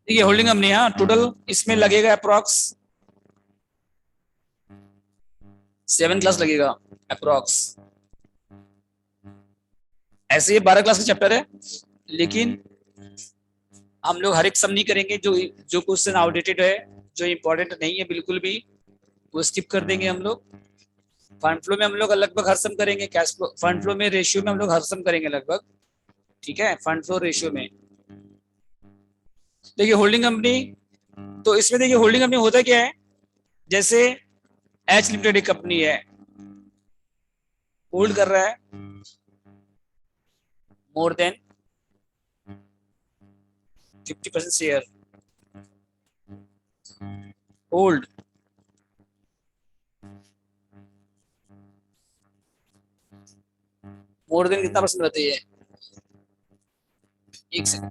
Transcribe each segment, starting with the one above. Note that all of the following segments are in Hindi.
देखिए होल्डिंग कंपनी, हाँ टोटल इसमें लगेगा अप्रोक्स 7 क्लास लगेगा अप्रोक्स। ऐसे ये 12 क्लास का चैप्टर है, लेकिन हम लोग हर एक सम नहीं करेंगे। जो जो क्वेश्चन आउटडेटेड है, जो इंपॉर्टेंट नहीं है बिल्कुल भी, वो स्किप कर देंगे हम लोग। फंड फ्लो में हम लोग लगभग हर सम करेंगे। कैश फ्लो, फंड फ्लो में रेशियो में हम लोग हर सम करेंगे लगभग। ठीक है, फंड फ्लो रेशियो में। देखिए होल्डिंग कंपनी, तो इसमें देखिए होल्डिंग कंपनी होता क्या है, जैसे एच लिमिटेड एक कंपनी है, होल्ड कर रहा है more than 50% share, hold more than कितना परसेंट बताइए? एक सेकंड,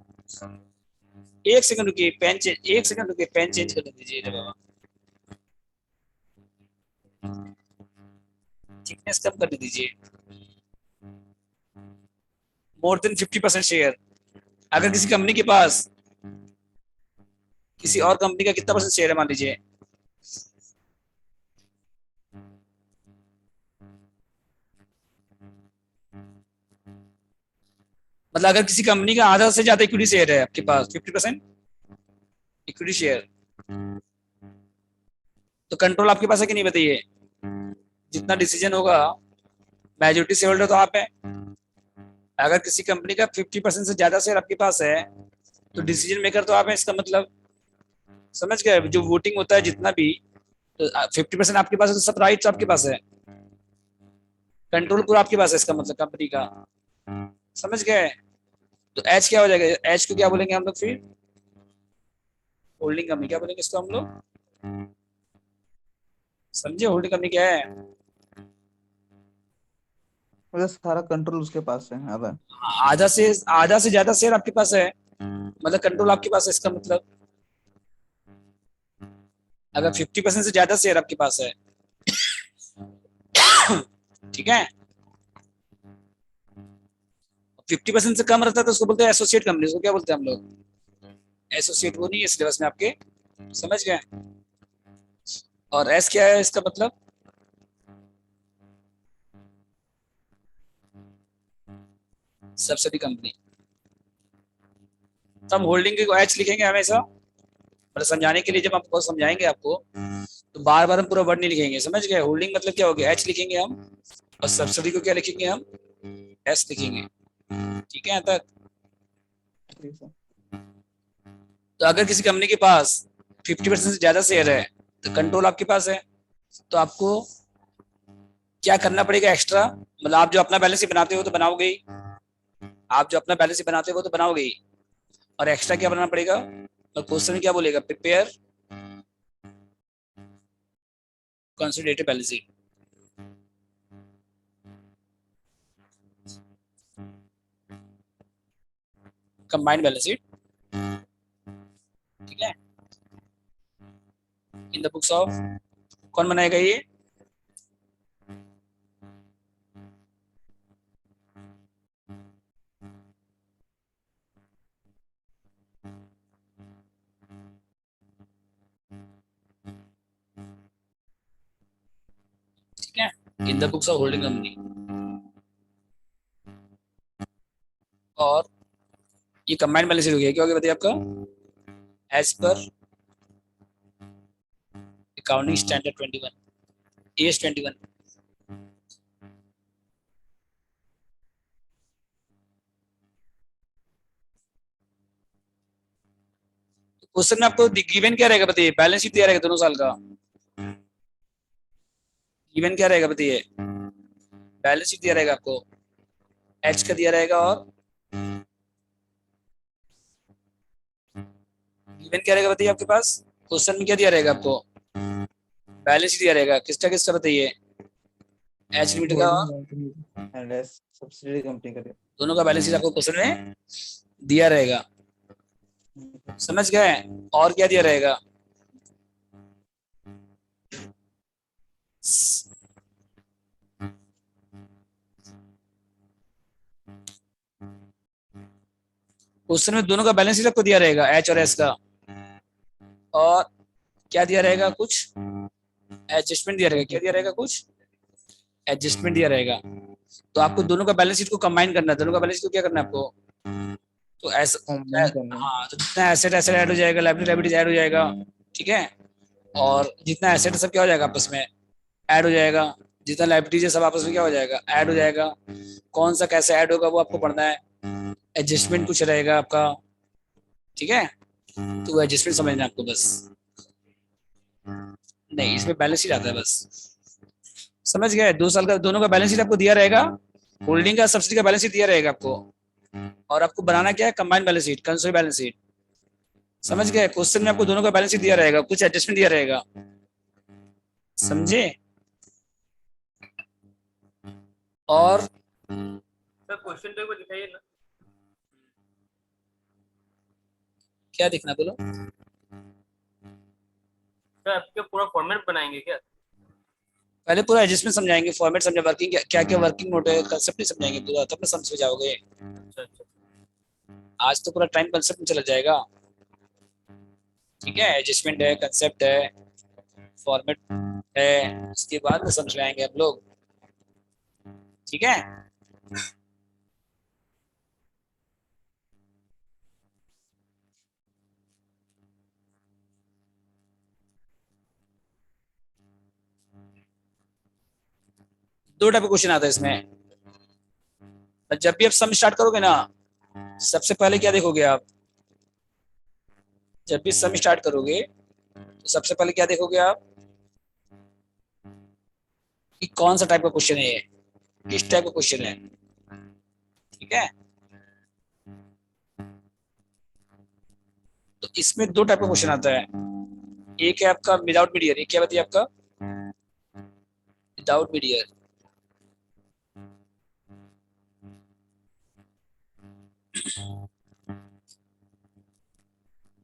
एक सेकंड रुकिए, पेन चेंज, एक सेकंड रुकिए, पेन चेंज कर दीजिए बाबा, थिकनेस कम कर दीजिए। मोर देन 50% शेयर, अगर किसी कंपनी के पास किसी और कंपनी का कितना परसेंट शेयर है मान लीजिए, मतलब अगर किसी कंपनी का आधा से ज्यादा इक्विटी शेयर है आपके पास, 50% इक्विटी शेयर, तो कंट्रोल आपके पास है कि नहीं बताइए? जितना डिसीजन होगा, मेजोरिटी शेयर होल्डर तो आप है। अगर किसी कंपनी का 50% से ज्यादा शेयर आपके पास है, तो डिसीजन मेकर तो आप है, इसका मतलब समझ गए? जो वोटिंग होता है जितना भी, तो 50% आपके पास है, तो सब राइट्स आपके पास है, कंट्रोल पूरा आपके पास है, इसका मतलब कंपनी का। समझ गए? तो एच क्या हो जाएगा, एच को क्या बोलेंगे हम लोग फिर? होल्डिंग कंपनी क्या बोलेंगे इसको हम लोग? समझे होल्डिंग कंपनी क्या है? मतलब सारा कंट्रोल उसके पास है आधा। आधा से ज्यादा शेयर आपके पास है, मतलब कंट्रोल आपके पास है, इसका मतलब अगर 50% से ज्यादा शेयर आपके पास है, ठीक है, 50% से कम रहता है तो उसको बोलते हैं एसोसिएट कंपनी। उसको क्या बोलते हैं हम लोग? एसोसिएट। वो नहीं है सिलेबस में आपके, समझ गए? और एस क्या है इसका मतलब? Subsidy company. तो हम होल्डिंग को एच लिखेंगे हमेशा, मतलब समझाने के लिए। जब हम समझाएंगे आपको, तो बार बार हम पूरा वर्ड नहीं लिखेंगे, समझ गए? होल्डिंग मतलब क्या हो गया, एच लिखेंगे हम, और सब्सिडी को क्या लिखेंगे हम? एस लिखेंगे। ठीक है यहाँ तक? ठीक है। तो अगर किसी कंपनी के पास 50% से ज्यादा शेयर है, तो कंट्रोल आपके पास है, तो आपको क्या करना पड़ेगा एक्स्ट्रा? मतलब आप जो अपना बैलेंस शीट बनाते हो तो बनाओगे ही, आप जो अपना बैलेंस शीट बनाते हो तो बनाओगे ही, और एक्स्ट्रा क्या बनाना पड़ेगा? और क्वेश्चन में क्या बोलेगा? Prepare consolidated balance sheet, combined balance sheet. ठीक है, इन द बुक्स ऑफ, कौन बनाएगा ये? ठीक है, in the books of holding company. और ये कंबाइंड बैलेंस शीट हो गया, क्या हो गया बताइए आपका? As per accounting standard 21, S 21। Question में आपको गिवन क्या रहेगा बताइए? बैलेंस शीट दिया रहेगा दोनों साल का, गिवन क्या रहेगा बताइए? बैलेंस शीट दिया रहेगा आपको, एच का दिया रहेगा, और गिवन क्या रहेगा बताइए आपके पास? क्वेश्चन में क्या दिया रहेगा आपको? बैलेंस शीट दिया रहेगा, किसका किसका बताइए? एच लिमिटेड का, holding company and S subsidiary company का। दोनों का बैलेंस शीट आपको क्वेश्चन में दिया रहेगा। समझ गए? और क्या दिया रहेगा? क्वेश्चन में दोनों का बैलेंस शीट आपको दिया रहेगा, एच और एस का। और क्या दिया रहेगा, कुछ एडजस्टमेंट दिया रहेगा। क्या दिया रहेगा, कुछ एडजस्टमेंट दिया रहेगा। तो आपको दोनों का बैलेंस शीट को कंबाइन करना है। दोनों का बैलेंस शीट को क्या करना है आपको, तो ऐसा, कंबाइन करना है। हाँ, तो जितना एसेट एसेट ऐड हो जाएगा, लायबिलिटी लायबिलिटी ऐड हो जाएगा, ठीक है। और जितना एसेट सब क्या हो जाएगा, आपस में ऐड हो जाएगा। जितना लायबिलिटी है सब आपस में क्या हो जाएगा, ऐड हो जाएगा। कौन सा कैसे ऐड होगा वो आपको पढ़ना है। एडजस्टमेंट कुछ रहेगा आपका, ठीक है। तो वो एडजस्टमेंट समझना है आपको बस। नहीं, इसमें बैलेंस शीट आता है बस। समझ गए, 2 साल का दोनों का बैलेंस शीट आपको दिया रहेगा। होल्डिंग का सब्सिडी का बैलेंस शीट दिया रहेगा आपको। और आपको बनाना क्या है, combined balance sheet, consolidated balance sheet. समझ गए, क्वेश्चन में आपको दोनों का बैलेंस शीट दिया रहेगा, कुछ एडजस्टमेंट दिया रहेगा। समझे। और सर क्वेश्चन तो एक बार दिखाइए ना। क्या देखना बोलो। सर आपके पूरा फॉर्मेट बनाएंगे क्या? पहले पूरा एडजस्टमेंट समझाएंगे, फॉर्मेट समझा, वर्किंग क्या क्या वर्किंग मोड है, कंसेप्ट नहीं समझाएंगे पूरा, तब ना समझ जाओगे। अच्छा अच्छा। आज तो पूरा टाइम कंसेप्ट में चला जाएगा, ठीक है। एडजस्टमेंट है, कंसेप्ट है, फॉर्मेट है, उसके बाद में समझ में आएंगे हम लोग, ठीक है। दो टाइप का क्वेश्चन आता है इसमें। जब भी आप सम स्टार्ट करोगे ना, सबसे पहले क्या देखोगे आप, जब भी सम स्टार्ट करोगे तो सबसे पहले क्या देखोगे आप, कि कौन सा टाइप का क्वेश्चन है ये, किस टाइप का क्वेश्चन है, ठीक है। तो इसमें दो टाइप का क्वेश्चन आता है। एक है आपका विदाउट मीडियर, एक क्या बताइए आपका, विदाउट मीडियर।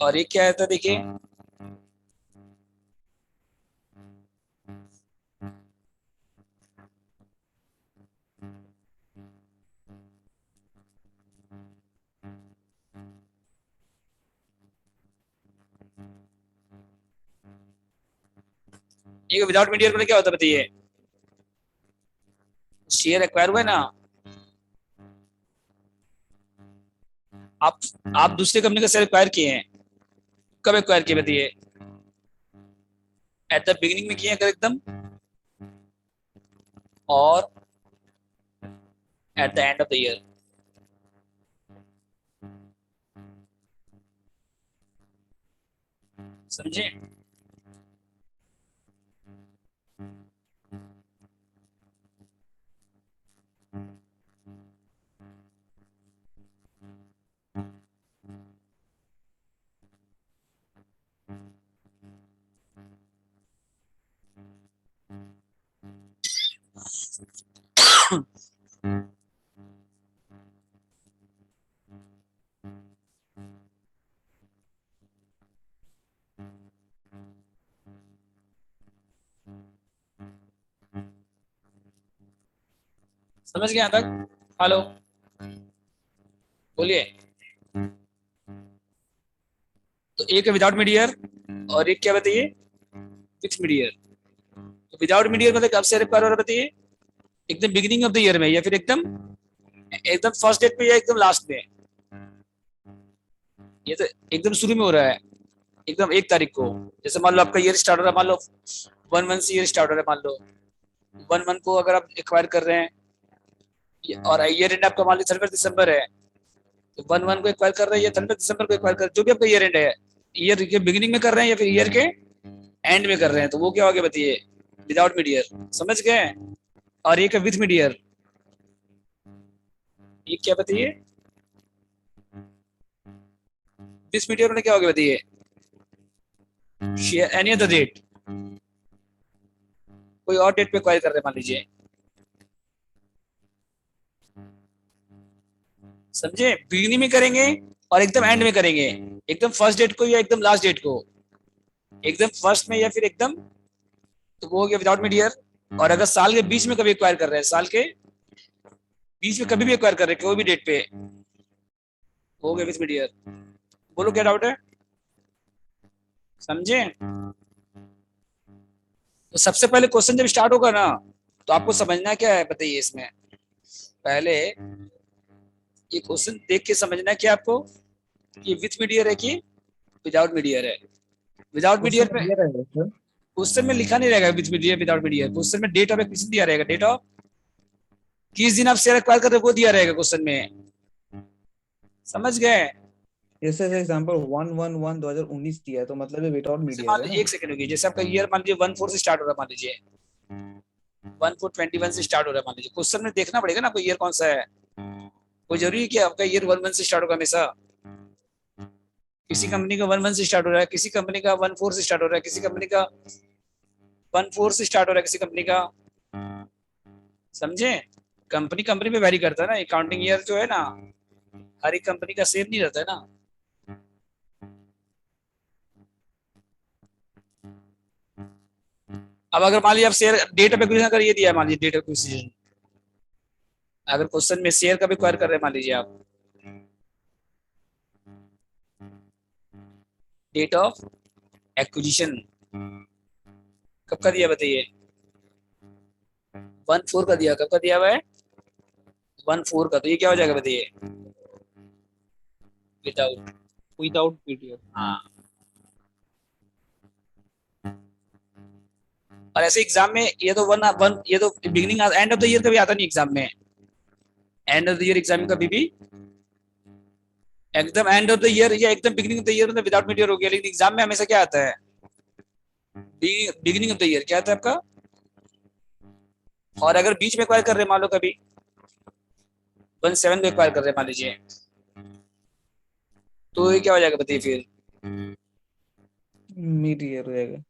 और एक क्या आता है देखिए, एक विदाउट मीडियर में क्या होता है बताइए। शेयर एक्वायर हुआ है ना, आप आप दूसरी कंपनी का शेयर एक्वायर किए हैं, कब एक्वायर किए बताइए। एट द बिगिनिंग में किए हैं अगर एकदम, और at the end of the year. समझे। समझ गए यहाँ तक। हेलो, बोलिए। तो एक है विदाउट मीडियर, और एक क्या बताइए, विथ मीडियर। तो विदाउट मीडियर मतलब कब से रिक्वायर हो रहा है बताइए, एकदम बिगिनिंग ऑफ द ईयर में, या फिर एकदम एकदम फर्स्ट डेट पे, या एकदम लास्ट में। ये तो एकदम शुरू में हो रहा है, एकदम 1 तारीख को। जैसे मान लो आपका ईयर स्टार्ट हो रहा है, मान लो 1 मंथ से ईयर स्टार्ट हो रहा है, मान लो 1 मंथ को अगर आप एक्वायर कर रहे हैं, और ईयर एंड आपका मान लो 31 दिसंबर है, तो 1 1 को एक्वायर कर रहे हैं, या 31 दिसंबर को एक्वायर कर, जो भी आपका ईयर एंड है, ईयर के बिगिनिंग में कर रहे हैं या फिर ईयर के एंड में कर रहे हैं, तो वो क्या हो गया बताइए, विदाउट मीडियर। समझ गए। और एक है विथ मीडियर, ये क्या बताइए, विथ मीडियर में क्या हो गया बताइए, शेयर एनी अदर डेट, कोई और डेट पे एक्वायर कर रहे हैं मान लीजिए। समझे, बिगिनिंग में करेंगे और एकदम एंड में करेंगे, एकदम फर्स्ट डेट को या एकदम लास्ट डेट को, एकदम फर्स्ट में या फिर एकदम, तो वो हो गया विदाउट मीडियर। और अगर साल के बीच में कभी एक्वायर कर रहे हैं, साल के बीच में कभी भी एक्वायर कर रहे हैं कोई भी डेट पे, वो हो गया विथ मीडियर। बोलो क्या डाउट है। समझे? तो सबसे पहले क्वेश्चन जब स्टार्ट होगा ना, तो आपको समझना क्या है बताइए इसमें। पहले ये क्वेश्चन देख के समझना क्या आपको, कि विथ मीडियर है कि विदाउट मीडियर है। विदाउट मीडियर क्वेश्चन पे क्लियर है सर? क्वेश्चन में लिखा नहीं रहेगा विथ मीडियर विदाउट मीडियर, क्वेश्चन में डेट ऑफ एक्विजिशन दिया रहेगा, डेट ऑफ किस दिन आप शेयर एक्वायर कर रहे हो वो दिया रहेगा क्वेश्चन में। समझ गए? जैसे एग्जांपल 1/1/2019 दिया है तो मतलब ये विदाउट जैसे मान मीडियर है लीजिए ना? एक सेकंड होगी, जैसे आपका ईयर मान लीजिए 1/4 से स्टार्ट हो रहा है, मान लीजिए 1/4/21 से स्टार्ट हो रहा है, मान लीजिए क्वेश्चन में देखना पड़ेगा ना आपको ईयर कौन सा है। कोई जरूरी है कि आपका ईयर 1/1 से स्टार्ट होगा हमेशा? किसी कंपनी का 1/1 से स्टार्ट हो रहा है, किसी कंपनी का 1/4 से स्टार्ट हो रहा है, किसी कंपनी का 1/4 से स्टार्ट हो रहा है, किसी कंपनी का। समझे? कंपनी कंपनी में वेरी करता है ना, अकाउंटिंग ईयर जो है ना, हर एक कंपनी का सेम नहीं रहता है ना। अब अगर मान लीजिए आप शेयर डेट ऑफ एक्विजिशन अगर ये दिया है, मान लीजिए डेट ऑफ एक्विजिशन, अगर क्वेश्चन में शेयर का भी क्वायर कर रहे हैं मान लीजिए आप, डेट ऑफ एक्विजिशन कब का दिया बताइए? 1/4 का दिया, कब का दिया हुआ है? 1/4 का। तो ये क्या हो जाएगा बताइए? विदाउट विदाउट मीडियर। हाँ। और ऐसे एग्जाम में ये तो वन वन ये तो beginning end of the year कभी आता नहीं एग्जाम में। End of the year exam में कभी भी एकदम एंड ऑफ द ईयर या एकदम बिगिनिंग ऑफ द ईयर में विदाउट मीडियर हो गया, लेकिन एग्जाम में हमेशा क्या आता है? बिगिनिंग ऑफ द ईयर क्या आता है आपका। और अगर बीच में एक्वायर कर रहे हैं मान लो कभी 1/7 में एक्वायर कर रहे हैं मान लीजिए, तो ये क्या हो जाएगा बताइए फिर? मीडियर हो जाएगा।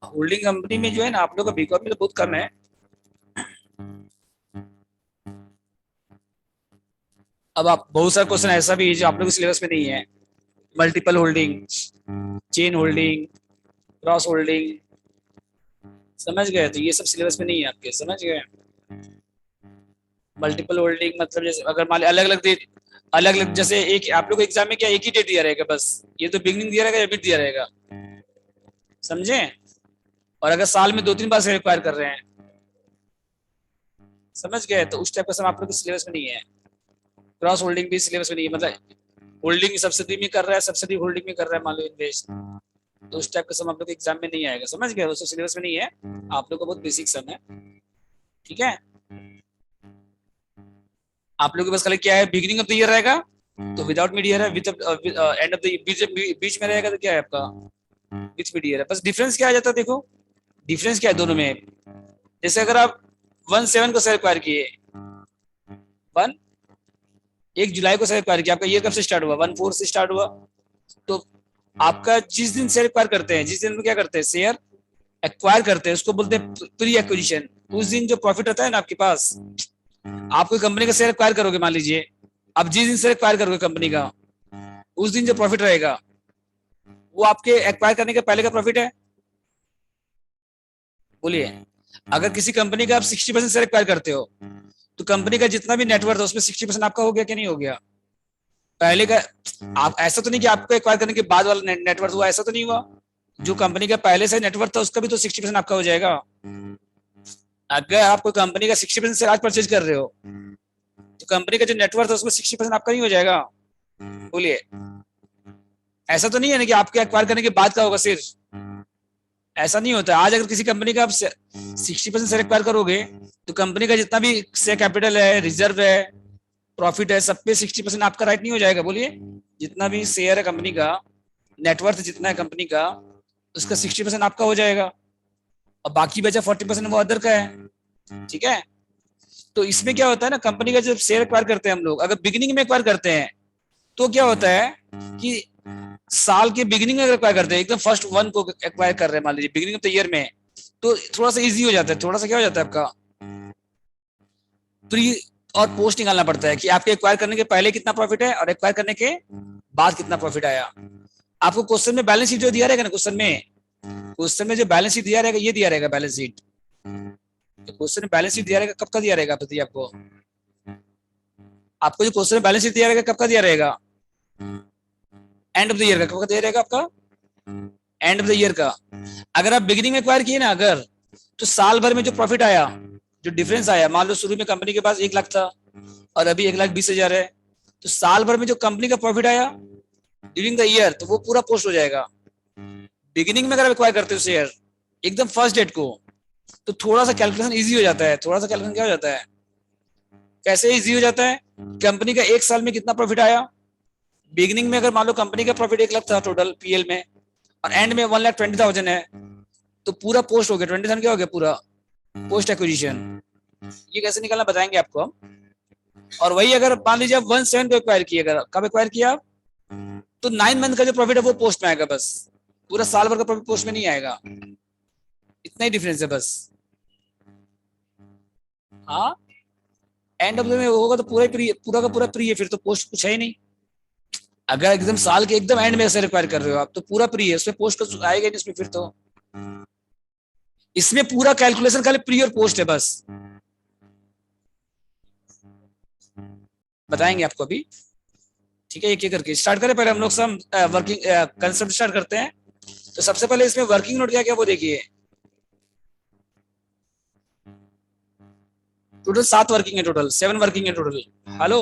होल्डिंग कंपनी में जो है ना आप लोग का बीकॉम में तो बहुत कम है। अब आप बहुत सारा क्वेश्चन ऐसा भी है जो आप लोग के सिलेबस में नहीं है। Multiple holding, chain holding, cross holding, समझ गए? तो ये सब सिलेबस में नहीं है आपके, समझ गए? मल्टीपल होल्डिंग मतलब जैसे अगर मान अलग अलग डेट, अलग अलग जैसे एक आप लोग को एग्जाम में क्या एक ही डेट दिया रहेगा बस, ये तो बिगनिंग दिया रहेगा या मिड दिया रहेगा। समझे? और अगर साल में 2-3 बार से रिक्वायर कर रहे हैं, समझ गए? तो उस टाइप का सब आप लोग के सिलेबस में नहीं है। क्रॉस होल्डिंग भी सिलेबस में नहीं है, मतलब होल्डिंग सब्सिडी में कर रहा है, सब्सिडी होल्डिंग में कर रहा है मान लो इन्वेस्ट, तो उस टाइप का सम आप लोग के एग्जाम में नहीं आएगा। समझ गए? दोस्तों सिलेबस में नहीं है, आप लोग का बहुत बेसिक सम है। ठीक है? आप लोग के पास खाली क्या है, बिगिनिंग ऑफ द ईयर रहेगा तो विदाउट मिड ईयर है, with end of the beach में रहेगा तो क्या है आपका विथ मिड ईयर है। बस डिफरेंस क्या आ जाता है देखो, डिफरेंस क्या है दोनों में। जैसे अगर आप 1/7 को शेयर एक्वायर किए, 1 जुलाई को शेयर एक्वायर किया, आपका ईयर कब से स्टार्ट हुआ? 1/4 से स्टार्ट हुआ। तो आपका जिस दिन शेयर एक्वायर करते हैं, जिस दिन में क्या करते हैं शेयर एक्वायर करते हैं, उसको बोलते हैं प्री एक्विजिशन। उस दिन जो प्रॉफिट होता है ना आपके पास, आप कोई कंपनी का शेयर एक्वायर करोगे मान लीजिए, अब जिस दिन शेयर एक्वायर करोगे कंपनी का, उस दिन जो प्रॉफिट रहेगा वो आपके एक्वायर करने के पहले का प्रॉफिट है। बोलिए, अगर किसी कंपनी का आप 60% शेयर एक्वायर करते हो, तो कंपनी का जितना भी नेटवर्थ है उसमें 60% आपका हो गया कि नहीं हो गया? पहले का आप ऐसा तो नहीं कि आपको एक्वायर करने के बाद वाला नेटवर्थ हुआ, ऐसा तो नहीं हुआ। जो कंपनी का पहले से नेटवर्थ था उसका भी तो 60% आपका हो जाएगा। अगर आप कोई कंपनी का 60% से आज परचेज कर रहे हो, तो कंपनी का जो नेटवर्थ है उसमें 60% आपका नहीं हो जाएगा? बोलिए, ऐसा तो नहीं है ना कि आपके एक्वायर करने के बाद का होगा सिर्फ, ऐसा नहीं होता। आज अगर किसी कंपनी का आप 60% शेयर एक्वायर करोगे, तो कंपनी का जितना भी शेयर कैपिटल है, रिजर्व है, प्रॉफिट है, सब पे 60% आपका राइट नहीं हो जाएगा? बोलिए, जितना भी शेयर है कंपनी का, नेटवर्थ जितना है कंपनी का, उसका 60% आपका हो जाएगा, और बाकी बचा 40% वो अदर का है। ठीक है? तो इसमें क्या होता है ना, कंपनी का जब शेयर एक्वायर करते हैं हम लोग, अगर बिगिनिंग में एक्वायर करते हैं, तो क्या होता है कि साल के बिगिनिंग में एक्वायर करते हैं, एकदम फर्स्ट 1 को एक्वायर कर रहे हैं मान लीजिए बिगिनिंग ऑफ द ईयर में, तो थोड़ा सा इजी हो जाता है, थोड़ा सा क्या हो जाता है आपका प्री और पोस्ट निकालना पड़ता है कि आपके एक्वायर करने के पहले कितना प्रॉफिट है और एक्वायर करने के बाद कितना प्रॉफिट आया। आपको क्वेश्चन में बैलेंस शीट जो दिया रहेगा ना, क्वेश्चन में जो बैलेंस शीट दिया रहेगा, ये दिया रहेगा बैलेंस शीट। तो क्वेश्चन में बैलेंस शीट दिया रहेगा, कब का दिया रहेगा बताइए आपको? आपको जो क्वेश्चन बैलेंस शीट दिया रहेगा कब का दिया रहेगा, एंड ऑफ द ईयर का। कब का दिया रहेगा आपका, एंड ऑफ द ईयर का। अगर आप बिगिनिंग में एक्वायर किए ना अगर, तो साल भर में जो प्रॉफिट आया, जो डिफरेंस आया, मान लो शुरू में कंपनी के पास 1 लाख था और अभी 1,20,000 है, तो साल भर में जो कंपनी का प्रॉफिट आया ड्यूरिंग द ईयर, तो वो पूरा पोस्ट हो जाएगा। बिगिनिंग में अगर आप एक्वायर करते हो शेयर एकदम फर्स्ट डेट को, तो थोड़ा सा कैलकुलेशन इजी हो जाता है। थोड़ा सा कैलकुलेशन क्या हो जाता है, कैसे इजी हो जाता है, कंपनी का 1 साल में कितना प्रॉफिट आया। बिगिनिंग में अगर मान लो कंपनी का प्रॉफिट 1 लाख था टोटल पीएल में, और एंड में 1,20,000 है, तो पूरा पोस्ट हो गया 20,000 क्या हो गया, पूरा पोस्ट एक्विजिशन। ये कैसे निकालना बताएंगे आपको हम। और वही अगर मान लीजिए आप 1/7 पे एक्वायर किए, अगर कब एक्वायर किया आप, तो 9 मंथ का जो प्रॉफिट है वो पोस्ट में आएगा बस, पूरा साल भर का प्रॉफिट पोस्ट में नहीं आएगा। इतना ही डिफरेंस है बस। हाँ, एंड ऑफ द में होगा तो पूरा प्री, पूरा का पूरा प्री है, फिर तो पोस्ट कुछ है ही नहीं। अगर एकदम साल के एकदम एंड में ऐसे रिक्वायर कर रहे हो आप, तो पूरा प्री है, उसमें पोस्ट तो आएगा नहीं इसमें फिर तो। इसमें पूरा कैलकुलेशन खाली प्री और पोस्ट है बस। बताएंगे आपको अभी, ठीक है। एक एक करके स्टार्ट करें, पहले हम लोग सब वर्किंग कंसेप्ट स्टार्ट करते हैं। तो सबसे पहले इसमें वर्किंग नोट क्या क्या वो देखिए। टोटल 7 वर्किंग है, टोटल 7 वर्किंग है टोटल। हेलो,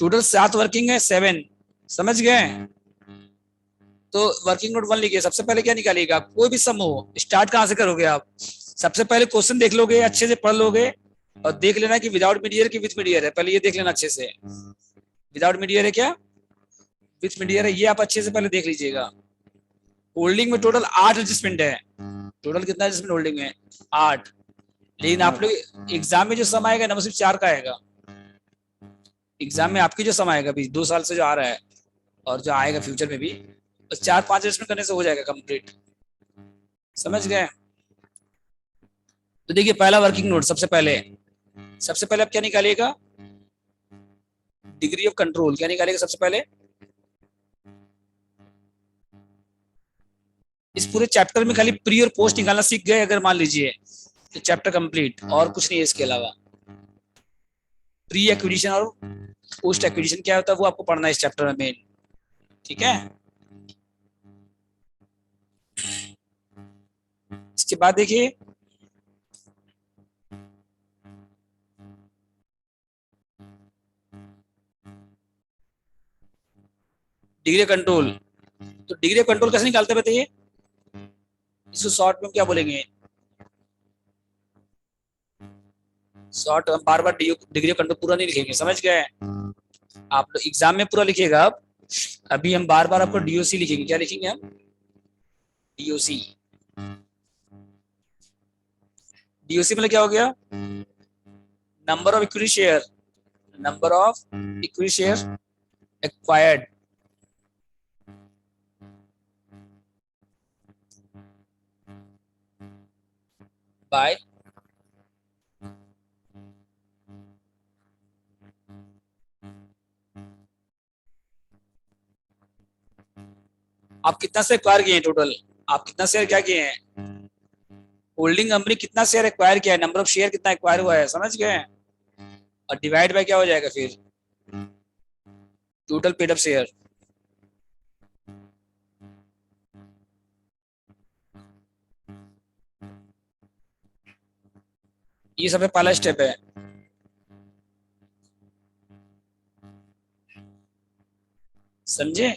टोटल 7 वर्किंग है, 7, समझ गए। तो वर्किंग नोट 1 लिखिए। सबसे पहले क्या निकालिएगा, कोई भी सम हो, स्टार्ट कहां से करोगे आप, सबसे पहले क्वेश्चन देख लोगे, अच्छे से पढ़ लोगे, और देख लेना कि विदाउट मीडियर की विथ मीडियर है, पहले ये देख लेना अच्छे से। विदाउट मीडियर है क्या, विथ मीडियर है, ये आप अच्छे से पहले देख लीजिएगा। होल्डिंग में टोटल 8 एडजस्टमेंट है। टोटल कितना एडजस्टमेंट होल्डिंग में, 8। लेकिन आप लोग एग्जाम में जो सम आएगा ना वो सिर्फ 4 का आएगा। एग्जाम में आपकी जो सम आएगा अभी 2 साल से जो आ रहा है, और जो आएगा फ्यूचर में भी, बस 4-5 एडजस्टमेंट करने से हो जाएगा कंप्लीट, समझ गए। तो देखिए पहला वर्किंग नोट, सबसे पहले आप क्या निकालिएगा, डिग्री ऑफ कंट्रोल। क्या निकालेगा सबसे पहले, इस पूरे चैप्टर में खाली प्री और पोस्ट निकालना सीख गए अगर मान लीजिए, तो चैप्टर कंप्लीट, और कुछ नहीं है इसके अलावा। प्री एक्विजिशन और पोस्ट एक्विजिशन क्या होता है वो आपको पढ़ना है इस चैप्टर में मेन, ठीक है। इसके बाद देखिए डिग्री कंट्रोल। तो डिग्री कंट्रोल कैसे निकालते हैं बताइए, इसको शॉर्ट में क्या बोलेंगे, शॉर्ट हम बार बार डिग्री कंट्रोल पूरा नहीं लिखेंगे, समझ गए। आप लोग एग्जाम में पूरा लिखिएगा आप, अभी हम बार बार आपको डीओसी लिखेंगे। क्या लिखेंगे हम, डीओसी। डीओसी मतलब क्या हो गया, number of equity share, number of equity share acquired by आप कितना शेयर एक्वायर किए हैं टोटल, आप कितना शेयर क्या किए हैं, होल्डिंग कंपनी कितना शेयर एक्वायर किया है, नंबर ऑफ शेयर कितना एक्वायर हुआ है, समझ गए। और डिवाइड बाय क्या हो जाएगा फिर, टोटल पेड अप शेयर। ये सबसे पहला स्टेप है, समझे।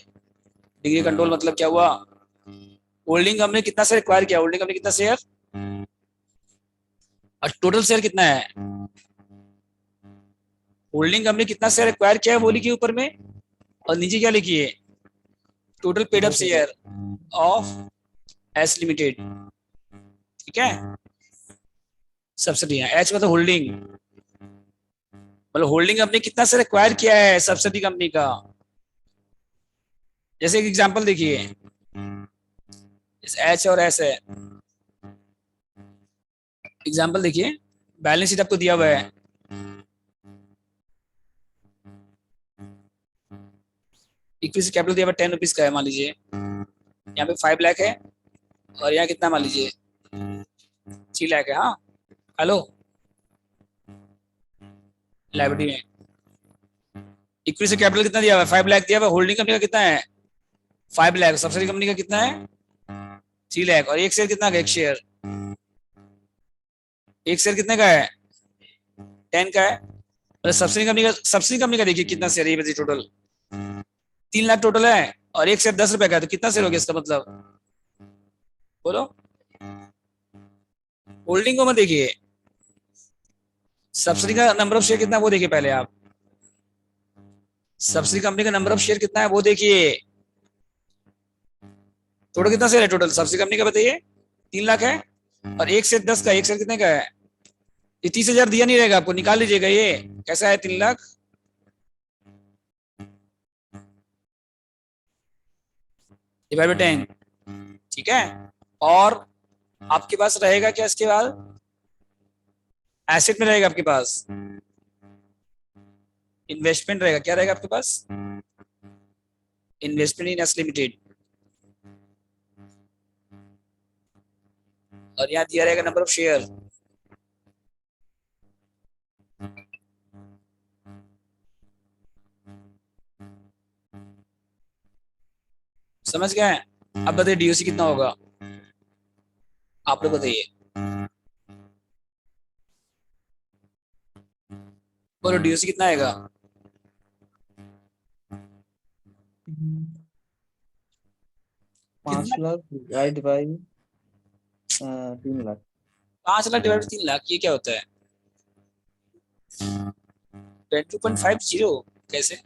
डिग्री कंट्रोल मतलब क्या हुआ, होल्डिंग कंपनी कितना शेयर एक्वायर किया, होल्डिंग कंपनी कितना शेयर, और टोटल शेयर कितना है, होल्डिंग कंपनी कितना शेयर एक्वायर किया है वो लिखिए ऊपर में, और नीचे क्या लिखिए, total paid up share of S limited, ठीक है। सब्सिडी है, एच मतलब होल्डिंग, मतलब होल्डिंग कंपनी कितना शेयर एक्वायर किया है सब्सिडी कंपनी का। जैसे एक एग्जांपल देखिए, इस एच और एस है, एग्जांपल देखिए, बैलेंस शीट आपको दिया हुआ है, इक्विटी कैपिटल दिया हुआ 10 रुपीज का है मान लीजिए, यहाँ पे 5 लाख है, और यहाँ कितना मान लीजिए 3 लाख है। हाँ, हेलो, लाइबिलिटी में इक्विटी से कैपिटल कितना दिया हुआ है? 5 लाख दिया हुआ है। होल्डिंग कंपनी का कितना है? 5 लाख। सब्सिडी कंपनी का कितना है? 3 लाख। और एक शेयर कितना का? एक शेयर कितने का है? 10 का है। और सब्सिडी कंपनी का देखिए कितना शेयर है, टोटल 3 लाख टोटल है, और एक शेयर 10 रुपए का है, तो कितना शेयर हो गया इसका मतलब? बोलो। होल्डिंग को मत देखिए, सब्सिडी का नंबर ऑफ शेयर कितना है वो देखिए पहले आप। सब्सिडी कंपनी का नंबर ऑफ शेयर कितना है वो देखिए। टोटल कितना शेयर है? टोटल सब्सिडी कंपनी का बताइए। 3 लाख है, और एक शेयर 10 का। एक शेयर कितने का है? ये 30,000 दिया नहीं रहेगा आपको, निकाल लीजिएगा। ये कैसा है? 3 लाख डिवाइड बाय 10, ठीक है। और आपके पास रहेगा क्या इसके बाद? एसेट में रहेगा आपके पास, इन्वेस्टमेंट रहेगा। क्या रहेगा आपके पास? Investment in S limited. और यहाँ दिया रहेगा नंबर ऑफ शेयर। समझ गए? अब बताइए डीओसी कितना होगा, आप लोग बताइए। बोलो डीओसी कितना आएगा? 5 lakh divide by 3 lakh. 5 lakh divide 3 lakh, ये क्या होता है? 22.50 कैसे?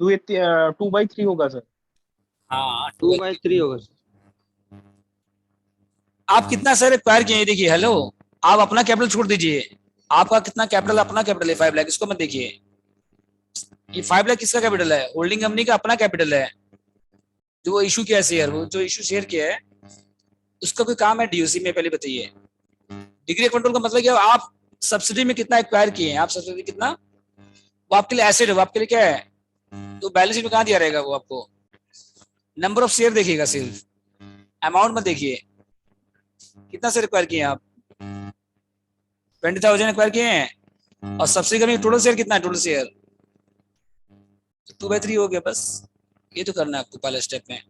2/3 होगा सर। हाँ 2/3 होगा सर। आप कितना सर एक्वायर किए? देखिए, हेलो, आप अपना कैपिटल छोड़ दीजिए। आपका कितना कैपिटल? अपना कैपिटल है 5 लाख, इसको मत देखिए। ये 5 लाख किसका कैपिटल है? होल्डिंग कंपनी का अपना कैपिटल है, जो वो इशू किया शेयर, वो जो इशू शेयर किया है उसका कोई काम है डीओसी में? पहले बताइए। डिग्री कंट्रोल का मतलब क्या? आप सब्सिडी में कितना एक्वायर किए हैं? आप सब्सिडी कितना, वो आपके लिए एसेट है, वो आपके लिए क्या है? तो बैलेंस शीट में कहाँ दिया रहेगा वो आपको? नंबर ऑफ शेयर देखिएगा सिर्फ, अमाउंट मत देखिए। कितना शेयर एक्वायर किए हैं आप? 20,000 एक्वायर किए हैं, और सब्सिडी कंपनी टोटल शेयर कितना है? टोटल शेयर 2/3 हो गया बस। ये तो करना है आपको पहले स्टेप में।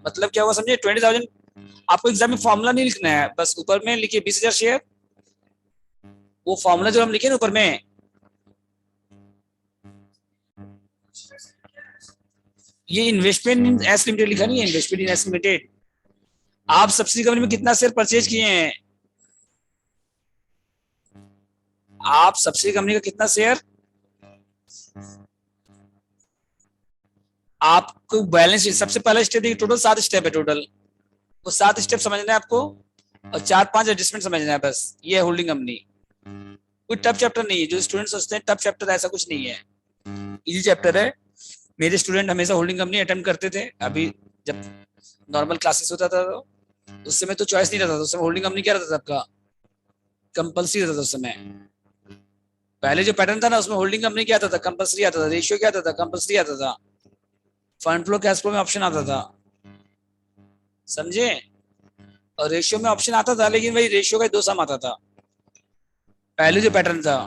मतलब क्या हुआ समझे? 20,000 आपको एग्जाम में फॉर्मूला नहीं लिखना है, बस ऊपर में लिखिए 20,000 शेयर। वो फॉर्मूला जो हम लिखे ना ऊपर में, ये इन्वेस्टमेंट इन एस लिमिटेड लिखा नहीं है, इन्वेस्टमेंट इन एस लिमिटेड। आप सब्सिडी कंपनी में कितना शेयर परचेज किए हैं? आप सब्सिडी कंपनी का कितना शेयर? आपको बैलेंस शीट सबसे पहला स्टेप देखिए, टोटल 7 स्टेप है टोटल। वो 7 स्टेप समझना है आपको, और 4-5 एडजस्टमेंट समझना है बस। ये है होल्डिंग कंपनी। कोई टफ चैप्टर नहीं है, जो स्टूडेंट सोचते हैं टफ चैप्टर, ऐसा कुछ नहीं है, इजी चैप्टर है। मेरे स्टूडेंट हमेशा होल्डिंग कंपनी अटेम्प्ट करते थे। अभी जब नॉर्मल क्लासेस होता था तो उस समय तो चॉइस नहीं रहता था, उस समय होल्डिंग कंपनी क्या रहता था आपका? कंपल्सरी रहता था उस समय। पहले जो पैटर्न था ना, उसमें होल्डिंग कंपनी क्या आता था? कंपल्सरी आता था। रेशियो क्या आता था? कंपल्सरी आता था। फंड फ्लो कैश फ्लो में ऑप्शन आता था, समझे? और रेशियो में ऑप्शन आता था, लेकिन वही रेशियो का 2 सम आता था पहले जो पैटर्न था।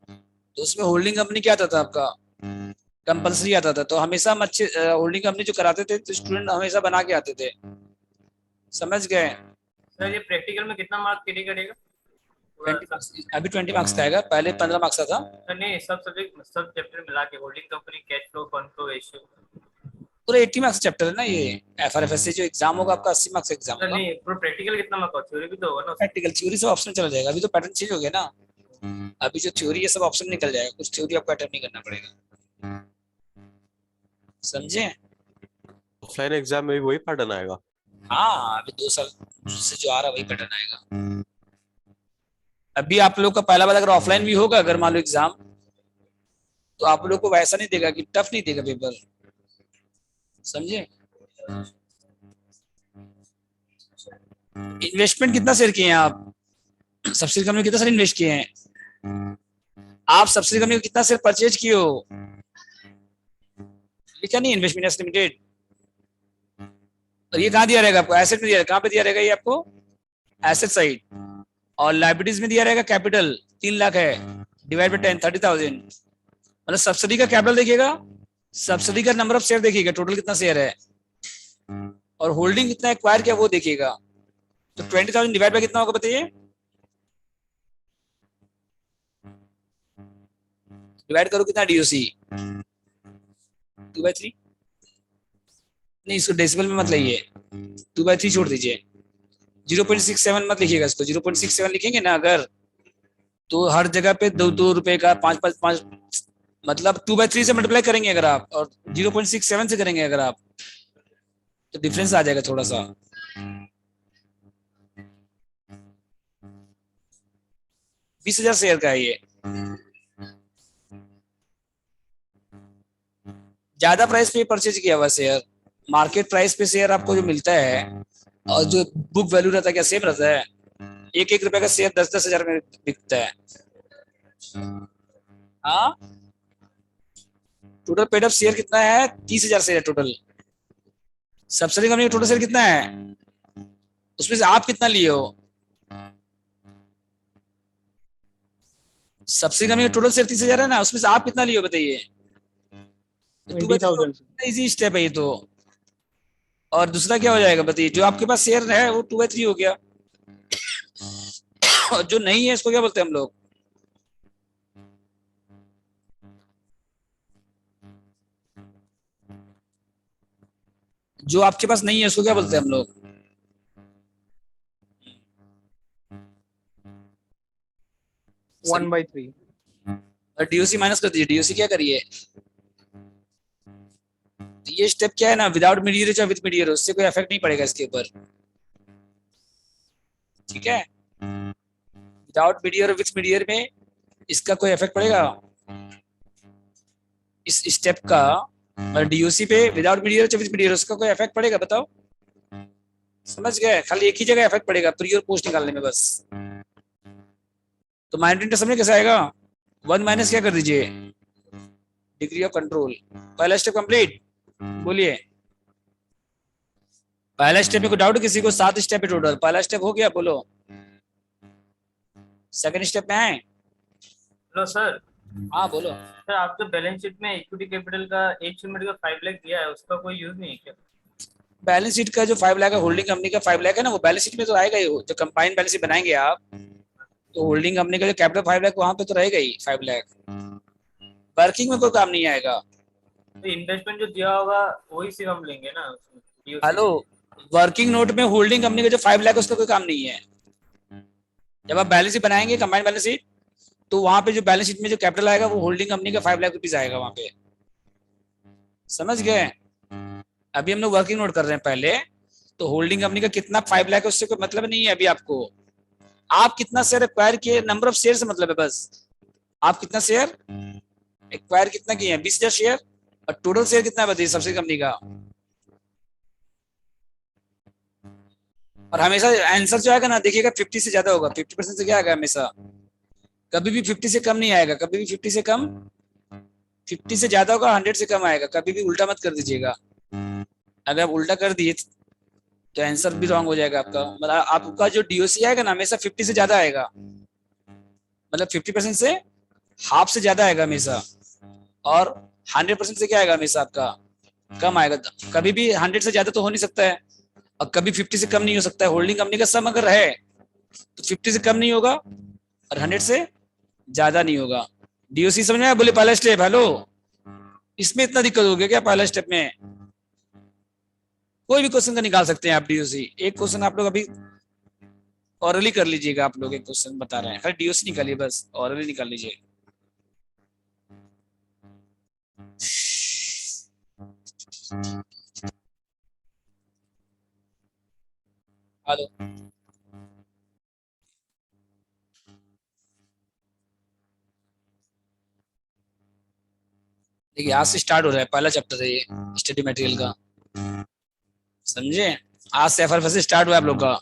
तो उसमें होल्डिंग कंपनी क्या आता था आपका? कंपल्सरी आता था। तो हमेशा हम अच्छे होल्डिंग कंपनी जो कराते थे तो स्टूडेंट हमेशा बना के आते थे। समझ गए? सर ये प्रैक्टिकल में कितना मार्क्स के लिए करेगा? 20 मार्क्स, अभी 20 मार्क्स का आएगा, पहले 15 मार्क्स का था। सर नहीं, सब सब्जेक्ट सब चैप्टर मिला के, holding company, cash flow, fund flow, ratio. पूरा 80 मार्क्स चैप्टर है ना ये। एफआरएफएससी जो एग्जाम होगा आपका 80 मार्क्स एग्जाम सर होगा। नहीं, पूरा प्रैक्टिकल कितना मार्क्स और थ्योरी भी तो होगा ना? प्रैक्टिकल थ्योरी से ऑप्शन चला जाएगा। अभी तो पैटर्न चेंज हो गया ना, अभी जो थ्योरी है सब ऑप्शन निकल जाएगा, कुछ थ्योरी आपको अटेम्प्ट नहीं करना पड़ेगा। समझे? ऑफलाइन एग्जाम में भी वही पैटर्न आएगा? हाँ, अभी 2 साल से जो आ रहा है वही पैटर्न आएगा। अभी आप लोग का पहला बार अगर ऑफलाइन भी होगा, अगर मान लो एग्जाम, तो आप लोग को वैसा नहीं देगा कि टफ नहीं देगा पेपर, समझे? इन्वेस्टमेंट कितना शेयर किए हैं आप? सब्सिडी कंपनी में कितना शेयर इन्वेस्ट किए हैं? आप सब्सिडी कंपनी को कितना शेयर परचेज किए हो? लिखा नहीं इन्वेस्टमेंट एस लिमिटेड। और ये कहाँ दिया रहेगा आपको? एसेट में दिया रहेगा। कहाँ पे दिया रहेगा ये आपको? Asset side. और लाइबिलिटीज में दिया रहेगा कैपिटल 3 लाख है, डिवाइड बाय 10, 30,000। मतलब सब्सिडी का कैपिटल देखिएगा, सब्सिडी का नंबर ऑफ शेयर देखिएगा, टोटल कितना शेयर है, और होल्डिंग कितना एक्वायर किया वो देखिएगा। तो 20,000 डिवाइड बाय कितना होगा बताइए, डिवाइड करो कितना, डीओसी 2/3। नहीं, इसको डेसिमल में मत लाइए, 2/3 छोड़ दीजिए, 0.67 मत लिखिएगा, इसको 0.67 लिखेंगे ना अगर, तो हर जगह पे 2 रुपए का 5 मतलब 2/3 से मल्टीप्लाई करेंगे अगर आप, और 0.67 से करेंगे अगर आप, तो डिफरेंस आ जाएगा थोड़ा सा। 20,000 शेयर का है ये, ज्यादा प्राइस पे परचेज किया हुआ शेयर, मार्केट प्राइस पे शेयर आपको जो मिलता है और जो बुक वैल्यू रहता है क्या सेम रहता है, 1-1 रुपए का शेयर 10-10 हजार में बिकता है। हाँ, टोटल पेड अप शेयर कितना है, 30,000 शेयर है टोटल। सब्सिडी कंपनी का टोटल शेयर कितना है, उसमें से आप कितना लिए हो, सब्सिडी कंपनी का टोटल शेयर 30,000 है ना, उसमें से आप कितना लिए हो बताइए। 20,000। इजी स्टेप है ये तो। और दूसरा क्या हो जाएगा बताइए, जो आपके पास शेयर है वो 2/3 हो गया, और जो नहीं है इसको क्या बोलते हैं हम लोग, जो आपके पास नहीं है उसको क्या बोलते हैं हम लोग, 1/3। और डीओसी माइनस कर दीजिए, डीओसी क्या करिए, तो ये स्टेप क्या है ना, विदाउट मीडियर या विद मीडियर, उससे कोई इफेक्ट नहीं पड़ेगा इसके ऊपर, ठीक है। विदाउट मीडियर और विद मीडियर में इसका कोई इफेक्ट पड़ेगा, इस स्टेप का, और डीओसी पे विदाउट मीडियर या विद मीडियर उसका कोई इफेक्ट पड़ेगा बताओ, समझ गए, खाली एक ही जगह इफेक्ट पड़ेगा, प्री और पोस्ट निकालने में बस। तो माइनस इंटू समझ कैसे आएगा, 1 माइनस क्या कर दीजिए, डिग्री ऑफ कंट्रोल। पहला स्टेप कंप्लीट, बोलिए पहला स्टेप में कोई डाउट किसी को, 7 स्टेप है टोटल, पहला स्टेप हो गया, बोलो सेकंड स्टेप में आए। Hello sir. हाँ बोलो। सर आप तो बैलेंस शीट में इक्विटी कैपिटल का एक यूनिट का 5 लाख दिया है, उसका कोई यूज नहीं है क्या? बैलेंस शीट का जो 5 लाख है, होल्डिंग कंपनी का 5 लाख है ना, वो बैलेंस शीट में तो आएगा ही, जो कंबाइंड बैलेंस शीट बनाएंगे आप, तो होल्डिंग कंपनी का जो कैपिटल 5 लाख वहां पे तो रहेगा ही 5 लाख, वर्किंग में कोई काम नहीं आएगा। तो इन्वेस्टमेंट जो दिया होगा वही सिर्फ हम लेंगे ना DOC हेलो, वर्किंग नोट में होल्डिंग कंपनी का जो 5 लाख उसका कोई काम नहीं है। जब आप बैलेंस शीट बनाएंगे कंबाइंड बैलेंस शीट, तो वहां पे जो बैलेंस शीट में जो कैपिटल आएगा वो होल्डिंग कंपनी का 5 लाख रुपीज आएगा वहां पे, समझ गए। अभी हम लोग वर्किंग नोट कर रहे हैं पहले, तो होल्डिंग कंपनी का कितना 5 लाख है उससे कोई मतलब नहीं है अभी आपको, आप कितना शेयर एक्वायर किए, नंबर ऑफ शेयर से मतलब है बस, आप कितना शेयर एक्वायर कितना किए हैं, 20,000 शेयर, और टोटल शेयर कितना बताइए सब्सिडी कंपनी का। और हमेशा आंसर जो आएगा ना देखिएगा 50 से ज्यादा होगा, 50% से क्या आएगा हमेशा, कभी भी 50 से कम नहीं आएगा, कभी भी 50 से कम, 50 से ज्यादा होगा, 100 से कम आएगा, कभी भी उल्टा मत कर दीजिएगा। अगर आप उल्टा कर दिए तो आंसर भी रॉन्ग हो जाएगा आपका, मतलब आपका जो डीओसी आएगा ना हमेशा 50 से ज्यादा आएगा, मतलब 50% से हाफ से ज्यादा आएगा हमेशा, और 100% से क्या आएगा हमेशा आपका कम आएगा, कभी भी 100 से ज्यादा तो हो नहीं सकता है, और कभी 50 से कम नहीं हो सकता है। होल्डिंग कंपनी का सम अगर है तो 50 से कम नहीं होगा और 100 से ज्यादा नहीं होगा। डीओसी समझ में आया, बोले पहला स्टेप, हेलो इसमें इतना दिक्कत हो गया क्या, पहला स्टेप में कोई भी क्वेश्चन का निकाल सकते हैं आप डीओसी, एक क्वेश्चन आप लोग अभी ऑरली कर लीजिएगा, आप लोग एक क्वेश्चन बता रहे हैं, खाली डीओसी निकालिए बस, ऑरली निकाल लीजिए। हेलो, देखिए आज से स्टार्ट हो रहा है, पहला चैप्टर है ये स्टडी मटेरियल का, समझे, आज से एफआर से स्टार्ट हुआ है आप लोग का।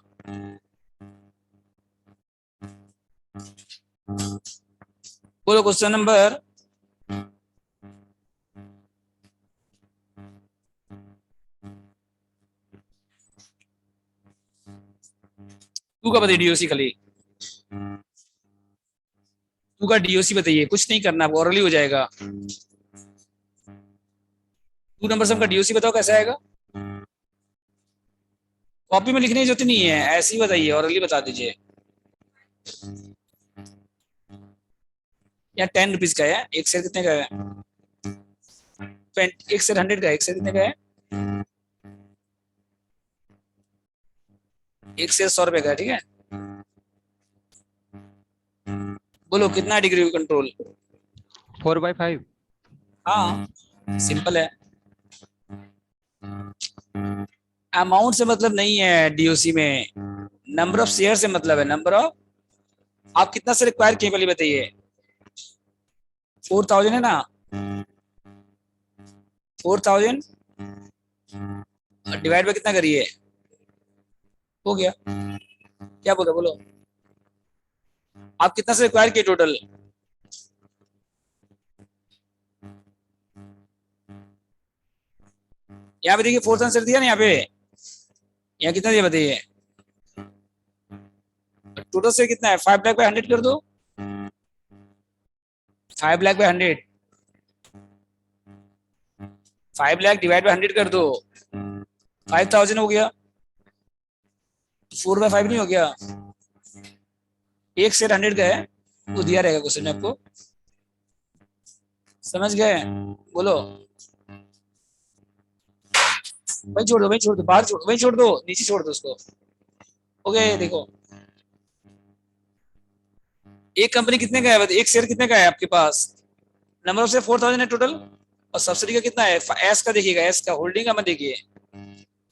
बोलो क्वेश्चन नंबर, तू का बताइए डीओसी खाली, टू का डीओसी बताइए, कुछ नहीं करना आपको, ओरली हो जाएगा। 2 नंबर सम का डीओसी बताओ कैसे आएगा। कॉपी में लिखने की जरूरत नहीं है, ऐसे ही बताइए, ओरली बता दीजिए। या 10 रुपीज का है, एक शेयर कितने का है? एक शेयर 100 का है, एक शेयर कितने का है? एक शेयर 100 रुपए का है, ठीक है। बोलो कितना डिग्री कंट्रोल? 4/5। हाँ सिंपल है। अमाउंट से मतलब नहीं है डीओसी में, नंबर ऑफ शेयर से मतलब है। नंबर ऑफ, आप कितना से रिक्वायर किए पहले बताइए। 4000 है ना, 4000 डिवाइड बाय कितना करिए, हो गया। क्या बोलो बोलो, आप कितना से रिक्वायर किए टोटल? यहाँ पे देखिए 4 आंसर दिया ना, यहाँ पे, यहाँ कितना दिया बताइए। टोटल से कितना है? 5 लाख बाय 100 कर दो, 5 lakh by 100, 5 lakh divide by 100 कर दो, 5000 हो गया। 4/5 नहीं हो गया? एक शेयर 100 का है, वो दिया रहेगा क्वेश्चन में आपको, समझ गए? बोलो। वही छोड़ दो, वही छोड़ दो, बाहर छोड़, वही छोड़ दो, नीचे छोड़ दो उसको। हो गया ये देखो। एक कंपनी कितने का है, एक शेयर कितने का है आपके पास? नंबर ऑफ शेयर 4000 है टोटल, और सब्सिडी का कितना है? एस का देखिएगा, एस का होल्डिंग का मत देखिए।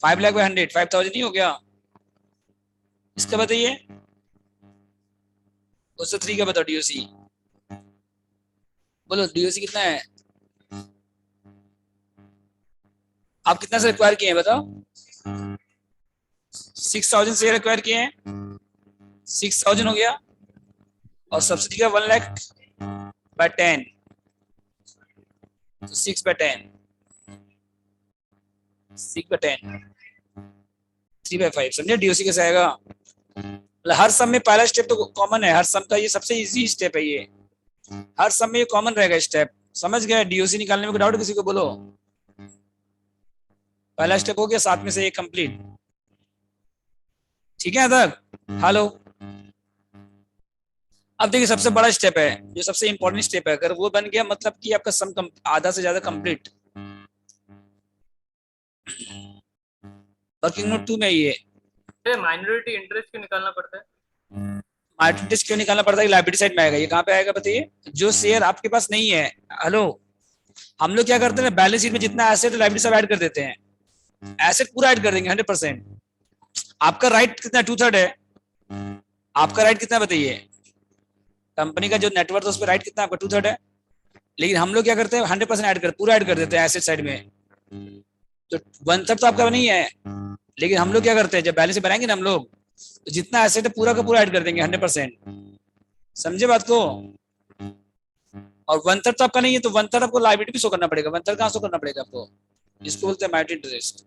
5 लाख बाय 100, 5000 नहीं हो गया? इसका बताइए, उससे 3 का बताओ डीओसी। बोलो डीओसी कितना है? आप कितना से रिक्वायर किए हैं बताओ? 6000 शेयर रिक्वायर किए हैं, 6000 हो गया, और सब्सिडी का 1 लाख बाय 10, तो 6/10, 6/10, 3/5। समझे डीओसी कैसे आएगा? मतलब हर सम में पहला स्टेप तो कॉमन है, हर सम का ये सबसे इजी स्टेप है, ये हर सम में ये कॉमन रहेगा स्टेप। समझ गए? डीओसी निकालने में कोई डाउट किसी को? बोलो। पहला स्टेप हो गया, 7 में से एक कंप्लीट, ठीक है तक? हेलो। अब देखिए सबसे बड़ा स्टेप है, जो सबसे इंपॉर्टेंट स्टेप है, अगर वो बन गया मतलब कि आपका सम आधा से ज्यादा कंप्लीट। वर्किंग नोट 2 में ये माइनॉरिटी इंटरेस्ट क्यों निकालना पड़ता है? माइनॉरिटी क्यों निकालना पड़ता है? लायबिलिटी साइड में आएगा। ये कहाँ पे आएगा बताइए? जो शेयर आपके पास नहीं है, हेलो, हम लोग क्या करते हैं, बैलेंस शीट में जितना एसेट लायबिलिटी सब ऐड कर देते हैं, एसेट पूरा ऐड कर देंगे 100%। आपका राइट कितना? 2/3 है। आपका राइट कितना बताइए? कंपनी का जो नेटवर्क है उस पर राइट कितना आपका? 2/3 है। लेकिन हम लोग क्या करते हैं, 100% ऐड कर, पूरा ऐड कर देते हैं एसेट साइड में। तो 1/3 तो आपका नहीं है, लेकिन हम लोग क्या करते हैं, जब बैलेंस शीट बनाएंगे ना हम लोग, तो जितना एसेट है पूरा का पूरा ऐड कर देंगे 100%। समझे बात को? और 1/3 तो आपका नहीं है, तो 1/3 आपको लायबिलिटी भी शो करना पड़ेगा। 1/3 कहाँ शो करना पड़ेगा आपको? इसको बोलते हैं माइनॉरिटी इंटरेस्ट।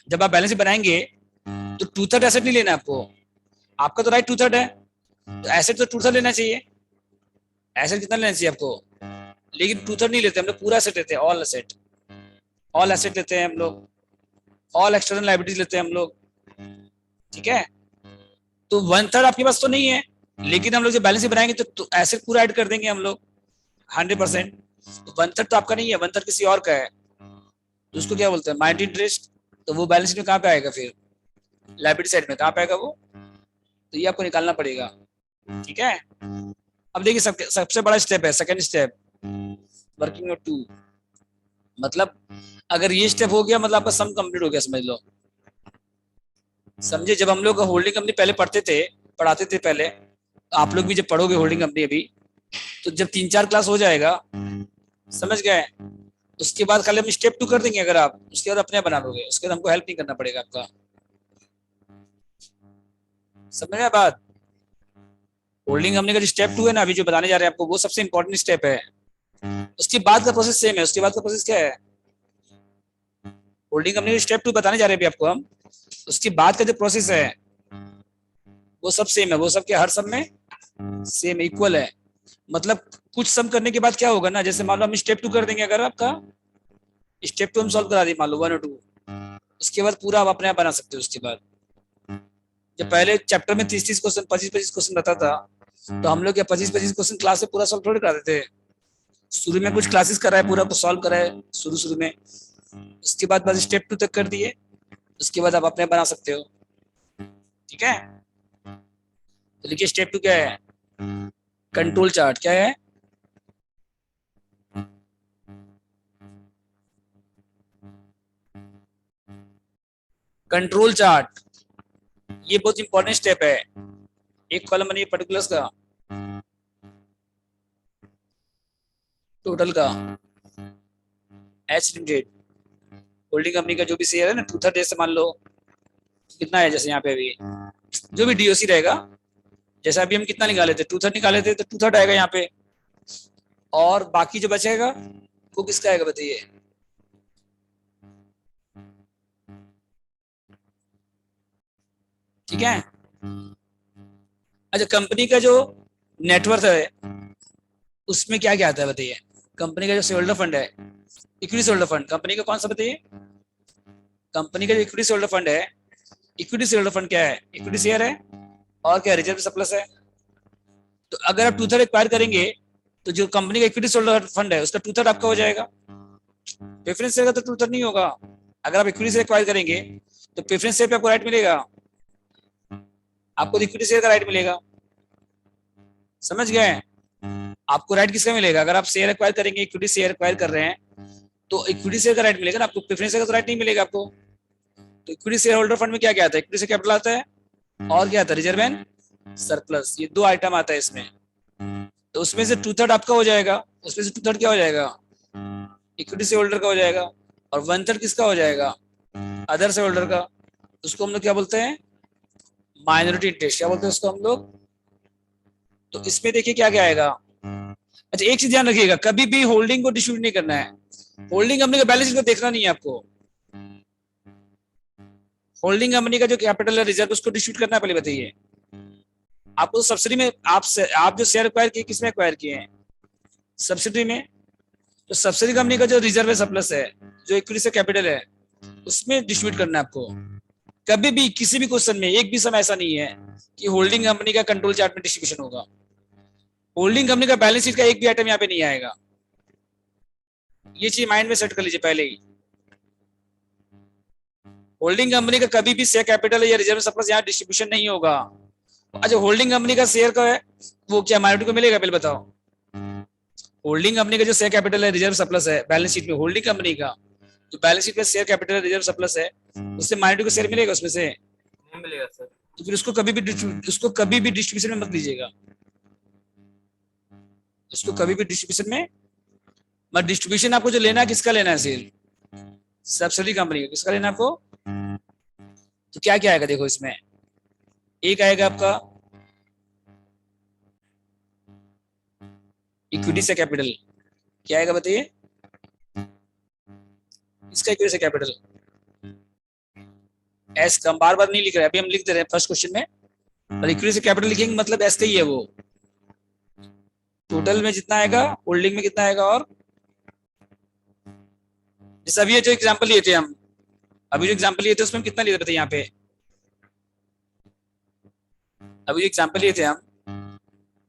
जब आप बैलेंस शीट बनाएंगे तो 2/3 एसेट नहीं लेना आपको। आपका तो राइट 2/3 है, तो एसेट तो 2/3 लेना चाहिए। एसेट कितना लेना चाहिए आपको? लेकिन 2/3 नहीं लेते हम लोग, पूरा एसेट लेते हैं, ऑल एसेट। ऑल एसेट लेते हैं हम लोग, ऑल एक्सटर्नल लायबिलिटीज लेते हैं हम लोग, ठीक है। तो 1/3 आपके पास तो नहीं है, लेकिन हम लोग जब बैलेंस शीट बनाएंगे तो एसेट पूरा ऐड कर देंगे हम लोग 100%। तो 1/3 तो आपका नहीं है, 1/3 किसी और का है, तो उसको क्या बोलते हैं? Minority interest. तो वो बैलेंस शीट में कहाँ पे आएगा फिर? लायबिलिटी साइड में। कहाँ पे आएगा वो? तो ये आपको निकालना पड़ेगा, ठीक है। अब देखिए सबसे बड़ा स्टेप है सेकंड स्टेप, वर्किंग नोट 2। मतलब अगर ये स्टेप हो गया मतलब आपका सम कंप्लीट हो गया, समझ लो। समझे? जब हम लोग होल्डिंग कंपनी पहले पढ़ाते थे पहले, आप लोग भी जब पढ़ोगे होल्डिंग कंपनी अभी, तो जब 3-4 क्लास हो जाएगा, समझ गए, उसके बाद खाली हम स्टेप 2 कर देंगे। अगर आप उसके बाद अपने बना लोगे, उसके बाद हमको हेल्प नहीं करना पड़ेगा आपका। समझ में बात? होल्डिंग कंपनी का जो स्टेप 2 है ना, अभी जो बताने जा रहे हैं आपको, वो सबसे इंपॉर्टेंट स्टेप है। उसके बाद का प्रोसेस सेम है। उसके बाद का प्रोसेस क्या है? होल्डिंग कंपनी का स्टेप 2 बताने जा रहे हैं अभी आपको हम, उसके बाद का जो प्रोसेस है वो सब सेम है, वो सब के हर सब में सेम इक्वल है। मतलब कुछ सम करने के बाद क्या होगा ना, जैसे मान लो हम स्टेप 2 कर देंगे, अगर आपका स्टेप 2 हम सॉल्व करा दिए मान लो 1 और 2, उसके बाद पूरा आप अपने आप बना सकते हो। उसके बाद जब पहले चैप्टर में 30-30 क्वेश्चन 25-25 क्वेश्चन रहता था, तो हम लोग क्या 25-25 क्वेश्चन क्लास से पूरा सॉल्व थोड़ी कराते थे। शुरू में कुछ क्लासेस कराए, पूरा को सॉल्व कराए शुरू में, उसके बाद बस स्टेप 2 तक कर दिए, उसके बाद आप अपने बना सकते हो। ठीक है, तो देखिए स्टेप 2 क्या है, कंट्रोल चार्ट क्या है, कंट्रोल चार्ट। ये बहुत इंपॉर्टेंट स्टेप है। एक कॉलम बनिए पर्टिकुलर्स का, टोटल का, एच लिमिटेड, होल्डिंग कंपनी का जो भी शेयर है ना, 2/3 जैसे मान लो कितना है, जैसे यहाँ पे अभी जो भी डीओसी रहेगा, जैसे अभी हम कितना निकाले थे, 2/3 निकाले थे, तो 2/3 आएगा यहाँ पे, और बाकी जो बचेगा वो किसका आएगा बताइए। ठीक है, अच्छा कंपनी का जो नेटवर्थ है उसमें क्या क्या आता है बताइए। कंपनी का जो शेयर होल्डर फंड है, equity share holder fund, company का कौन सा बताइए, कंपनी का जो इक्विटी शेयर होल्डर फंड है, इक्विटी शेयर होल्डर फंड क्या है, इक्विटी शेयर है और क्या रिजर्व सरप्लस है। तो अगर आप 2/3 एक्वायर करेंगे तो जो कंपनी का इक्विटी शेयर होल्डर फंड है उसका 2/3 आपका हो जाएगा। प्रेफरेंस शेयर का तो 2/3 नहीं होगा। अगर आप इक्विटी शेयर एक्वायर करेंगे तो प्रेफरेंस शेयर पे आपको राइट मिलेगा, आपको इक्विटी शेयर का राइट मिलेगा। समझ गए, आपको राइट किसका मिलेगा, अगर आप शेयर एक्वायर करेंगे, इक्विटी शेयर एक्वायर कर रहे हैं तो इक्विटी शेयर का राइट मिलेगा ना आपको, प्रेफरेंस शेयर का तो राइट नहीं मिलेगा आपको। तो इक्विटी शेयर होल्डर फंड में क्या क्या आता है, इक्विटी शेयर कैपिटल आता है और क्या आता है, रिजर्व एंड सरप्लस, ये 2 आइटम आता है इसमें। तो उसमें से 2/3 आपका हो जाएगा, उसमें से 2/3 क्या हो जाएगा, इक्विटी शेयर होल्डर का हो जाएगा, और 1/3 किसका हो जाएगा, अदर शेयर होल्डर का। उसको हम लोग क्या बोलते हैं, माइनॉरिटी इंटरेस्ट, क्या बोलते हैं उसको हम लोग। तो इसमें देखिए क्या क्या आएगा। अच्छा एक चीज ध्यान रखिएगा, कभी भी होल्डिंग को डिस्ट्रीब्यूट नहीं करना है, होल्डिंग कंपनी का बैलेंस शीट को देखना नहीं है आपको। होल्डिंग कंपनी का जो कैपिटल है, रिजर्व, उसको डिस्ट्रीब्यूट करना है पहले बताइए। आपको सब्सिडी में आप जो शेयर एक्वायर किए किसमें एक्वायर किए हैं, सब्सिडी में। तो सब्सिडी कंपनी का जो रिजर्व है सरप्लस है, जो इक्विटी से कैपिटल है, उसमें डिस्ट्रीब्यूट करना है आपको। कभी भी किसी भी क्वेश्चन में एक भी समय ऐसा नहीं है कि होल्डिंग कंपनी का कंट्रोल चार्ट में डिस्ट्रीब्यूशन होगा। होल्डिंग कंपनी का बैलेंस शीट का एक भी आइटम यहाँ पे नहीं आएगा, ये चीज माइंड में सेट कर लीजिए पहले ही। होल्डिंग कंपनी का कभी भी शेयर कैपिटल या रिजर्व सरप्लस यहाँ डिस्ट्रीब्यूशन नहीं होगा। अच्छा होल्डिंग कंपनी का शेयर का है वो क्या माइनॉरिटी को मिलेगा, पहले बताओ। होल्डिंग कंपनी का जो शेयर कैपिटल है, रिजर्व सरप्लस है बैलेंस शीट में, होल्डिंग कंपनी का जो बैलेंस शीट में शेयर कैपिटल रिजर्व सरप्लस है, उससे माइनॉरिटी को शेयर मिलेगा उसमें से, नहीं मिलेगा सर। तो फिर उसको कभी भी डिस्ट्रीब्यूशन में मत लीजिएगा, उसको कभी भी डिस्ट्रीब्यूशन में मत। डिस्ट्रीब्यूशन आपको जो लेना है किसका लेना है, शेयर सब्सिडी कंपनी का किसका लेना है आपको। तो क्या क्या आएगा देखो इसमें, एक आएगा आपका इक्विटी से कैपिटल, क्या आएगा बताइए, इसका इक्विटी से कैपिटल एस का, हम बार बार नहीं लिख रहे, अभी हम लिख दे रहे हैं फर्स्ट क्वेश्चन में, और इक्विटी से कैपिटल लिखेंगे मतलब एस का ही है वो। टोटल में जितना आएगा, होल्डिंग में कितना आएगा, और जैसे अभी जो एग्जांपल लिए थे हम, अभी जो एग्जांपल लिए थे उसमें कितना लिए थे बताइए यहाँ पे, अभी जो एग्जांपल लिए थे हम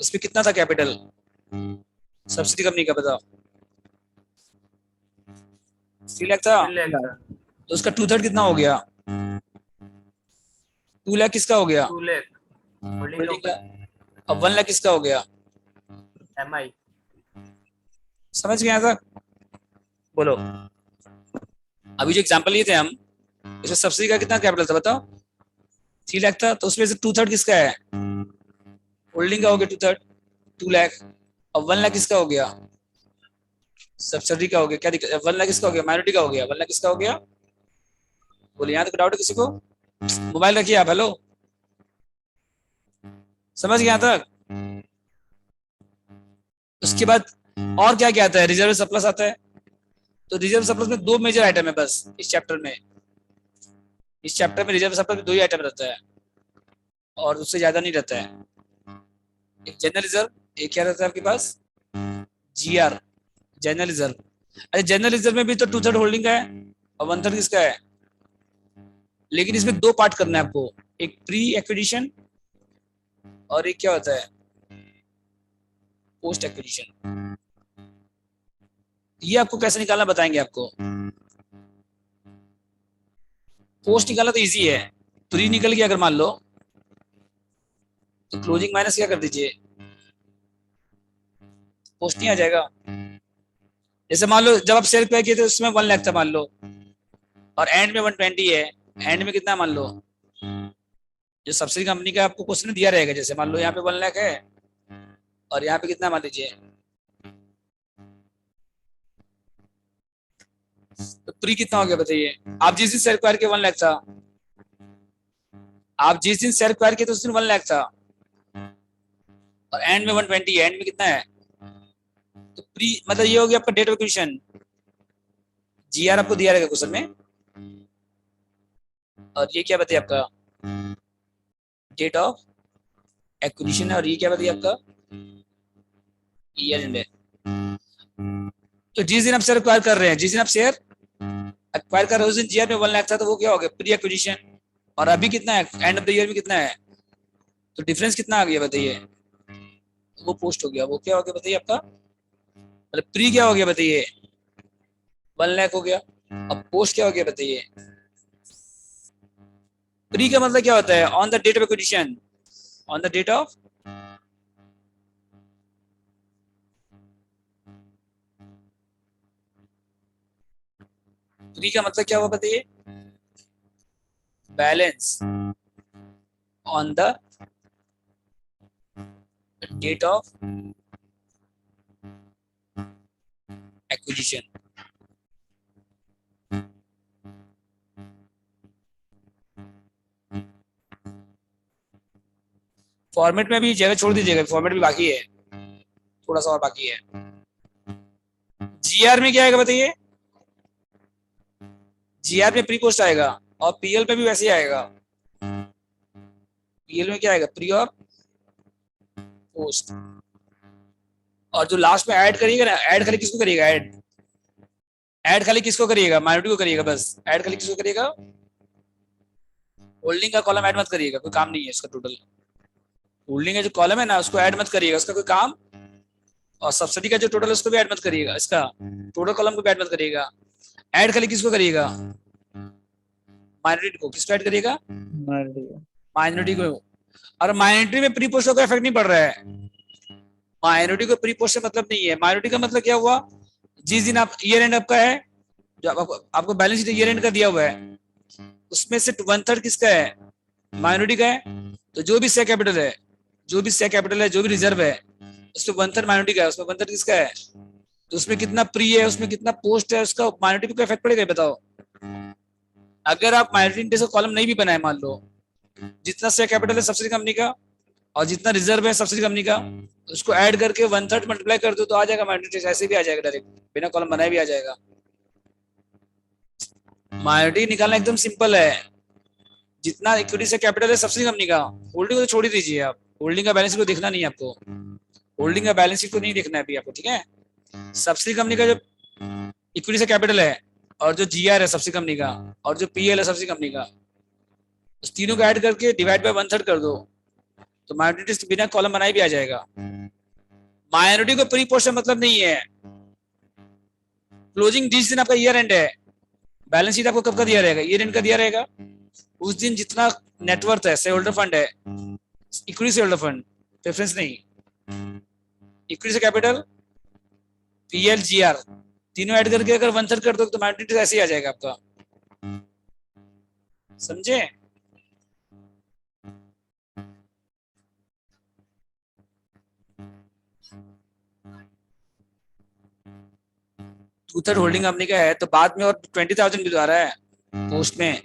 उसमें कितना था कैपिटल सब्सिडी कंपनी का, बताओ 3 लाख था, 3 लाख सर। तो उसका 2/3 कितना हो गया, 2 लाख किसका हो गया 2 लाख होल्डिंग होल्डिंग का, कंपनी अब 1 लाख किसका हो गया, एमआई। समझ गए ऐसा, बोलो। अभी जो एग्जांपल लिए थे हम, इसमें सब्सिडी का कितना कैपिटल था बताओ, 3 लाख था, तो उसमें से 2/3 किसका है, होल्डिंग का हो गया 2/3, 2 लाख। अब 1 लाख किसका हो गया, सब्सिडी का हो गया। क्या दिक्कत, 1 लाख किसका हो गया, माइनॉरिटी का हो गया, 1 लाख किसका हो गया, बोले यहाँ तक डाउट है किसी को, मोबाइल रखिए आप, हेलो समझ गए यहाँ तक। उसके बाद और क्या क्या आता है, रिजर्व सरप्लस आता है। तो रिजर्व सरप्लस में 2 मेजर आइटम है बस इस चैप्टर में, इस चैप्टर में रिजर्व सरप्लस में 2 ही आइटम रहता है, और उससे ज्यादा नहीं रहता है। एक जनरल रिजर्व, एक क्या रहता है आपके पास, जीआर, जनरल रिजर्व। अरे जनरल रिजर्व में भी तो 2/3 होल्डिंग का है और 1/3 किसका है, लेकिन इसमें दो पार्ट करना है आपको, एक प्री एक्विजिशन और एक क्या होता है, पोस्ट एक्विजिशन। ये आपको कैसे निकालना बताएंगे आपको। पोस्ट निकालना तो इजी है, प्री निकल गया अगर मान लो तो क्लोजिंग माइनस क्या कर दीजिए, पोस्ट नहीं आ जाएगा। जैसे मान लो जब आप सेल पे किए थे उसमें 1 लाख था मान लो, और एंड में 120 है, एंड में कितना मान लो, जो सब्सिडी कंपनी का आपको क्वेश्चन दिया रहेगा, जैसे मान लो यहाँ पे 1 लाख है और यहाँ पे कितना मान लीजिए, तो प्री कितना हो गया बताइए। आप जिस दिन शेयर एक्वायर के 1 लाख था, आप जिस दिन शेयर एक्वायर किए थे उस दिन 1 लाख था, और एंड में 120 है, एंड में कितना है, तो प्री मतलब ये हो गया आपका डेट ऑफ एक्विजिशन। जीआर आपको दिया रहेगा क्वेश्चन में, और ये क्या बताइए आपका डेट ऑफ एक्विजिशन है, और ये क्या बताइए आपका ईयर एंड है। तो जिस दिन आप शेयर एक्वायर कर रहे हैं, जिस दिन आप शेयर एक्वायर कर रहे हैं उस दिन जीआर में 1 लाख था, तो वो क्या हो गया प्री एक्विजिशन। और अभी कितना है एंड ऑफ द ईयर में कितना है, तो डिफरेंस कितना आ गया बताइए, वो पोस्ट हो गया। वो क्या हो गया बताइए आपका, मतलब प्री क्या हो गया बताइए 1 लाख हो गया, अब पोस्ट क्या हो गया बताइए। प्री का मतलब क्या होता है, on the date of acquisition, on the date of, pre का मतलब क्या हुआ बताइए, balance on the date of acquisition. Format में भी जगह छोड़ दीजिएगा, फॉर्मेट भी बाकी है, थोड़ा सा और बाकी है। जीआर में क्या आएगा बताइए, जीआर में प्री पोस्ट आएगा, और पीएल पे भी वैसे ही आएगा। पीएल में क्या आएगा, प्री और पोस्ट। और जो लास्ट में ऐड करिएगा ना, ऐड खाली किसको करिएगा, ऐड, ऐड खाली किसको करिएगा, माइनॉरिटी को करिएगा बस। ऐड खाली किसको करिएगा, होल्डिंग का कॉलम ऐड मत करिएगा, कोई काम नहीं है इसका। टोटल होल्डिंग का जो कॉलम है ना उसको ऐड मत करिएगा, उसका कोई काम। और सब्सिडी का जो टोटल है उसको भी ऐड मत करिएगा, इसका टोटल कॉलम को भी ऐड मत करिएगा। ऐड खाली किसको करिएगा, माइनॉरिटी को। किसको ऐड करिएगा, माइनॉरिटी को। और माइनॉरिटी में प्री पोस्ट का इफेक्ट नहीं पड़ रहा है, माइनॉरिटी को प्री पोस्ट से मतलब नहीं है। माइनॉरिटी का मतलब क्या हुआ, जिस दिन आप ईयर एंड आपका है, जो आपको बैलेंस शीट ईयर एंड का दिया हुआ है, उसमें से 1/3 किसका है, माइनॉरिटी का है। तो जो भी शेयर कैपिटल है, जो भी शेयर कैपिटल है, जो भी रिजर्व है, उसमें 1/3 माइनॉरिटी का है, उसमें 1/3 किसका है। तो उसमें कितना प्री है, उसमें कितना पोस्ट है, उसका माइनॉरिटी को इफेक्ट पड़ेगा, बताओ। अगर आप माइनॉरिटी इंटरेस्ट का कॉलम नहीं भी बनाए, मान लो जितना शेयर कैपिटल है सब्सिडी कंपनी का और जितना रिजर्व है सब्सिडी कंपनी का, उसको ऐड करके 1/3 मल्टीप्लाई कर दो तो आ जाएगा माइनॉरिटी, ऐसे भी आ जाएगा डायरेक्ट, बिना कॉलम बनाए भी आ जाएगा। माइनॉरिटी निकालना एकदम सिंपल है, जितना इक्विटी से कैपिटल है सब्सिडी कंपनी का, होल्डिंग को तो छोड़ ही दीजिए आप, होल्डिंग का बैलेंस शीट को देखना नहीं है आपको, होल्डिंग का बैलेंस शीट को नहीं देखना है अभी आपको, ठीक है। सब्सिडी कंपनी का जो इक्विटी से कैपिटल है और जो जीआर है सब्सिडी कंपनी का और जो पीएल है सब्सिडी कंपनी का, उस तीनों को ऐड करके डिवाइड बाय 1/3 कर दो तो माइनॉरिटी बिना कॉलम बनाए भी आ जाएगा। माइनॉरिटी को प्री पोस्ट मतलब नहीं है। क्लोजिंग जिस दिन आपका ईयर एंड है, बैलेंस शीट आपको कब का दिया रहेगा, ईयर एंड का दिया रहेगा, उस दिन जितना नेटवर्थ है, शेयर होल्डर फंड है, equity share holder fund, preference नहीं, इक्विटी से कैपिटल, पीएल, जीआर, तीनों ऐड करके अगर 1/3 कर दो तो माइनॉरिटी ऐसे ही आ जाएगा आपका, समझे। टू-3 होल्डिंग कंपनी का है तो बाद में और 20,000 बिल आ रहा है पोस्ट में,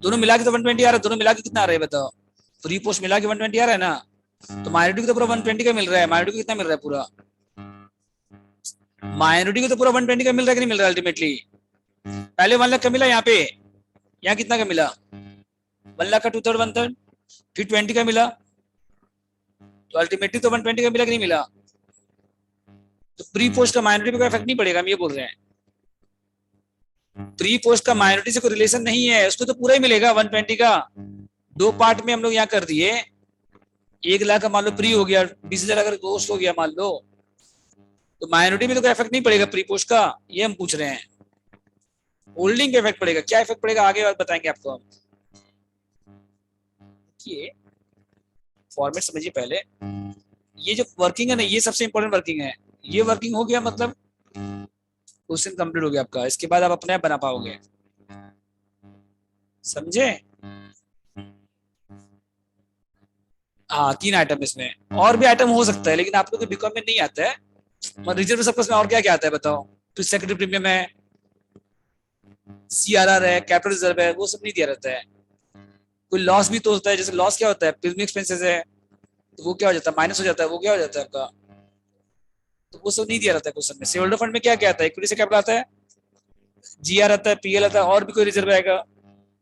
दोनों मिला के तो 120 आ रहा है। दोनों मिला के कितना आ रहा है बताओ, फ्री पोस्ट मिला के 120 आ रहा है ना, तो माइनॉरिटी को तो पूरा 120 का मिल रहा है। माइनॉरिटी को कितना मिल रहा है पूरा, माइनॉरिटी को तो पूरा 120 का मिल रहा है कि नहीं मिल रहा है अल्टीमेटली। पहले 1 लाख का मिला, यहाँ पे यहाँ कितना का मिला, 1 लाख का 2/3 1/3, फिर 20 का मिला, तो अल्टीमेटली तो 120 का मिला कि नहीं मिला? तो प्री पोस्ट का माइनॉरिटी पे कोई इफेक्ट नहीं पड़ेगा, हम ये बोल रहे हैं। प्री पोस्ट का माइनॉरिटी से कोई रिलेशन नहीं है, उसको तो पूरा ही मिलेगा 120 का। 2 पार्ट में हम लोग यहाँ कर दिए, 1 लाख का मान लो प्री हो गया, 20,000 अगर पोस्ट हो गया मान लो, तो माइनॉरिटी में तो कोई इफेक्ट नहीं पड़ेगा प्री पोस्ट का, ये हम पूछ रहे हैं। होल्डिंग का इफेक्ट पड़ेगा, क्या इफेक्ट पड़ेगा आगे बात बताएंगे आपको हम। ये फॉर्मेट समझिए पहले, ये जो वर्किंग है ना, ये सबसे इंपॉर्टेंट वर्किंग है। ये वर्किंग हो गया मतलब क्वेश्चन कंप्लीट हो गया आपका, इसके बाद आप अपने आप बना पाओगे, समझे? हाँ 3 आइटम इसमें, और भी आइटम हो सकता है, लेकिन आप लोग को बीकॉम में नहीं आता है। रिजर्व सर्प्लस में और क्या क्या आता है बताओ? तो सेक्रेटरी प्रीमियम है, सीआरआर है, कैपिटल रिजर्व है, वो सब नहीं दिया रहता है। कोई लॉस भी तो होता है, जैसे लॉस क्या होता है, प्रीमियम एक्सपेंसेस है, तो वो क्या हो जाता है, माइनस हो जाता है, वो क्या हो जाता है आपका, तो वो सब नहीं दिया रहता है क्वेश्चन में। शेयर होल्डर फंड में क्या क्या आता है, इक्विटी से कैपिटल आता है, जीआर आता है, पीएल आता है, और भी कोई रिजर्व आएगा।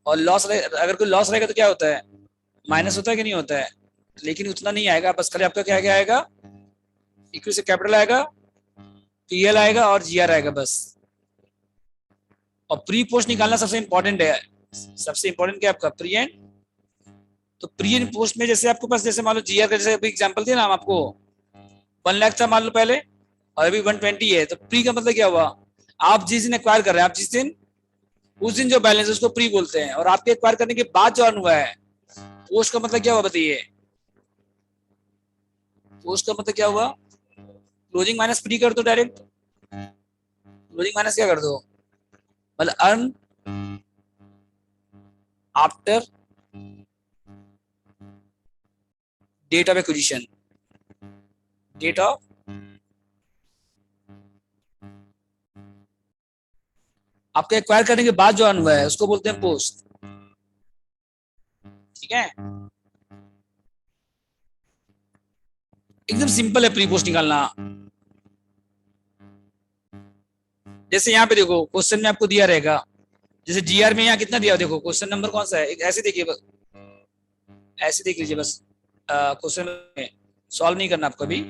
और लॉस, अगर कोई लॉस रहेगा तो क्या होता है, माइनस होता है कि नहीं होता है? लेकिन उतना नहीं आएगा, बस खाली आपका क्या क्या आएगा, इक्विटी से कैपिटल आएगा, पीएल आएगा और जीआर आएगा बस। और प्री पोस्ट निकालना सबसे इंपॉर्टेंट है। सबसे इंपॉर्टेंट क्या है आपका, प्री एंड। तो प्री एंड पोस्ट में जैसे आपके पास, जैसे मान लो जीआर का जैसे अभी एग्जांपल दिया ना हम आपको, 1 लाख था मान लो पहले, और अभी 120 है, तो प्री का मतलब क्या हुआ, आप जिस दिन एक्वायर कर रहे हैं, आप जिस दिन, उस दिन जो बैलेंस है उसको प्री बोलते हैं। और आपके एक्वायर करने के बाद जो अर्न हुआ है, पोस्ट का मतलब क्या हुआ बताइए? पोस्ट का मतलब क्या हुआ, क्लोजिंग माइनस प्री कर दो डायरेक्ट। क्लोजिंग माइनस क्या कर दो, मतलब earn after date of acquisition, date of, आपके एक्वायर करने के बाद जो अर्न हुआ है उसको बोलते हैं पोस्ट, ठीक है? एकदम सिंपल है प्री पोस्ट निकालना। जैसे यहाँ पे देखो क्वेश्चन में आपको दिया रहेगा, जैसे जीआर में यहाँ कितना दिया, देखो क्वेश्चन नंबर कौन सा है, एक ऐसे देखिए बस, ऐसे देख लीजिए बस, क्वेश्चन में सॉल्व नहीं करना आपको अभी।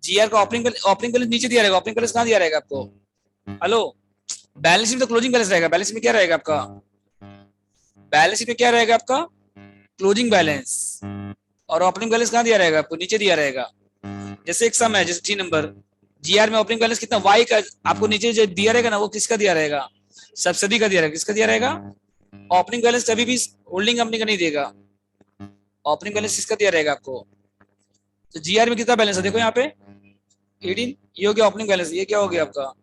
जीआर का ओपनिंग बैलेंस नीचे दिया रहेगा, ओपनिंग बैलेंस कहाँ दिया रहेगा आपको, हेलो? बैलेंस शीट में तो क्लोजिंग बैलेंस रहेगा, बैलेंस में क्या रहेगा आपका, बैलेंस शीट में क्या रहेगा आपका, क्लोजिंग बैलेंस। और ओपनिंग बैलेंस कहाँ दिया रहेगा आपको, नीचे दिया रहेगा। जैसे एक सम है, जैसे 3 नंबर, जीआर में ओपनिंग बैलेंस कितना, वाई का आपको नीचे जो दिया रहेगा ना, वो किसका दिया रहेगा, सब्सिडी का दिया रहेगा। किसका दिया रहेगा, ओपनिंग बैलेंस कभी भी होल्डिंग कंपनी का नहीं देगा, ओपनिंग बैलेंस किसका दिया रहेगा आपको। तो जीआर में कितना बैलेंस है देखो यहाँ पे 18, ये हो गया ओपनिंग बैलेंस, ये क्या हो गया आपका।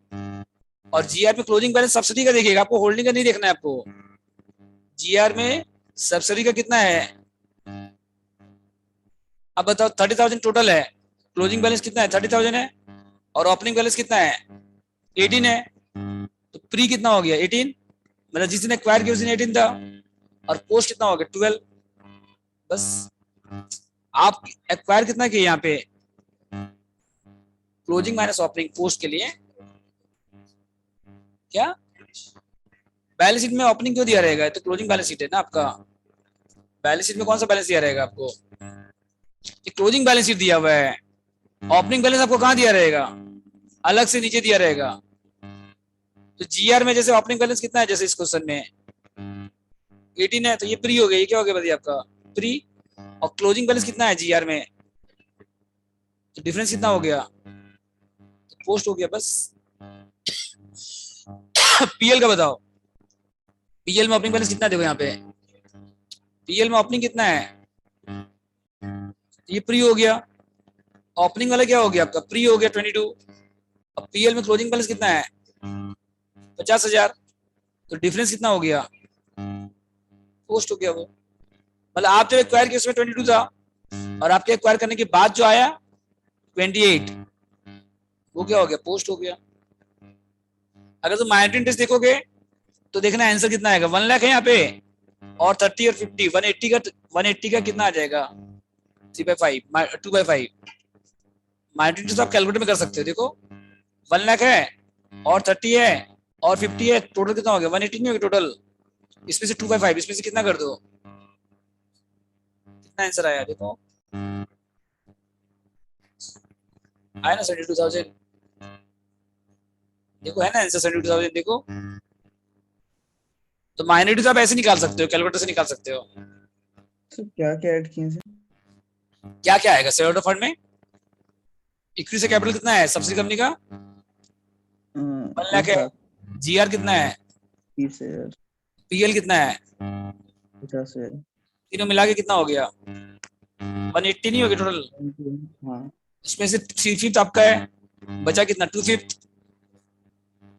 और जीआर में क्लोजिंग बैलेंस सब्सिडी का देखिएगा, आपको होल्डिंग का नहीं देखना है आपको। जीआर में सब्सिडी का कितना है, अब बताओ 30,000 टोटल है, क्लोजिंग बैलेंस कितना है 30,000 है, और ओपनिंग बैलेंस कितना है 18 है, तो प्री कितना हो गया 18, मतलब जिस दिन एक्वायर किया उस दिन 18 था, और पोस्ट कितना हो गया 12। बस आप एक्वायर कितना किए यहाँ पे, क्लोजिंग माइनस ओपनिंग पोस्ट के लिए, क्या बैलेंस शीट में ओपनिंग क्यों दिया रहेगा, तो क्लोजिंग बैलेंस शीट है ना आपका। बैलेंस शीट में कौन सा बैलेंस दिया रहेगा आपको, क्लोजिंग बैलेंस शीट दिया हुआ है। ओपनिंग बैलेंस आपको कहाँ दिया रहेगा, अलग से नीचे दिया रहेगा। तो जीआर में जैसे ओपनिंग बैलेंस कितना है, जैसे इस क्वेश्चन में 18 है, तो ये प्री हो गया, ये क्या हो गया बताइए आपका प्री। और क्लोजिंग बैलेंस कितना है जीआर में, तो डिफरेंस कितना हो गया, तो पोस्ट हो गया बस। पीएल का बताओ, पीएल में ओपनिंग बैलेंस कितना देखो यहाँ पे, पीएल में ओपनिंग कितना है, ये प्री हो गया, ओपनिंग वाला क्या हो गया आपका प्री हो गया 22। अब पीएल में क्लोजिंग बैलेंस कितना है 50,000, तो डिफरेंस कितना हो गया, पोस्ट हो गया वो। मतलब आप जब एक्वायर किए उसमें 22 था, और आपके एक्वायर करने के बाद जो आया 28, वो क्या हो गया, पोस्ट हो गया। अगर तुम माइनॉरिटी इंटरेस्ट देखोगे तो देखना आंसर कितना आएगा, 1 लाख है यहाँ पे, और 30 और 50, 180 का कितना आ जाएगा 3/5, 2/5। माइनॉरिटी इंटरेस्ट आप कैलकुलेटर में कर सकते हो, देखो 1 लाख है और 30 है और 50 है, टोटल कितना हो गया 180 नहीं हो गया टोटल, इसमें से 2/5, इसमें से कितना कर दो कितना आंसर आया देखो, आया ना 72,000, देखो है ना आंसर 72,000 देखो। तो माइनॉरिटी तो आप ऐसे निकाल सकते हो, कैलकुलेटर से निकाल सकते हो। तो क्या क्या ऐड किए सर? क्या क्या आएगा शेयर होल्डर फंड में? इक्विटी से कैपिटल कितना है सब्सिडी कंपनी का? 1 लाख है। जीआर कितना है? 30,000, पीएल कितना है? 50,000, तीनों मिला के कितना हो गया? 180 नहीं हो गया टोटल? हाँ। उसमें से 3/5 आपका है, बचा कितना 2/5,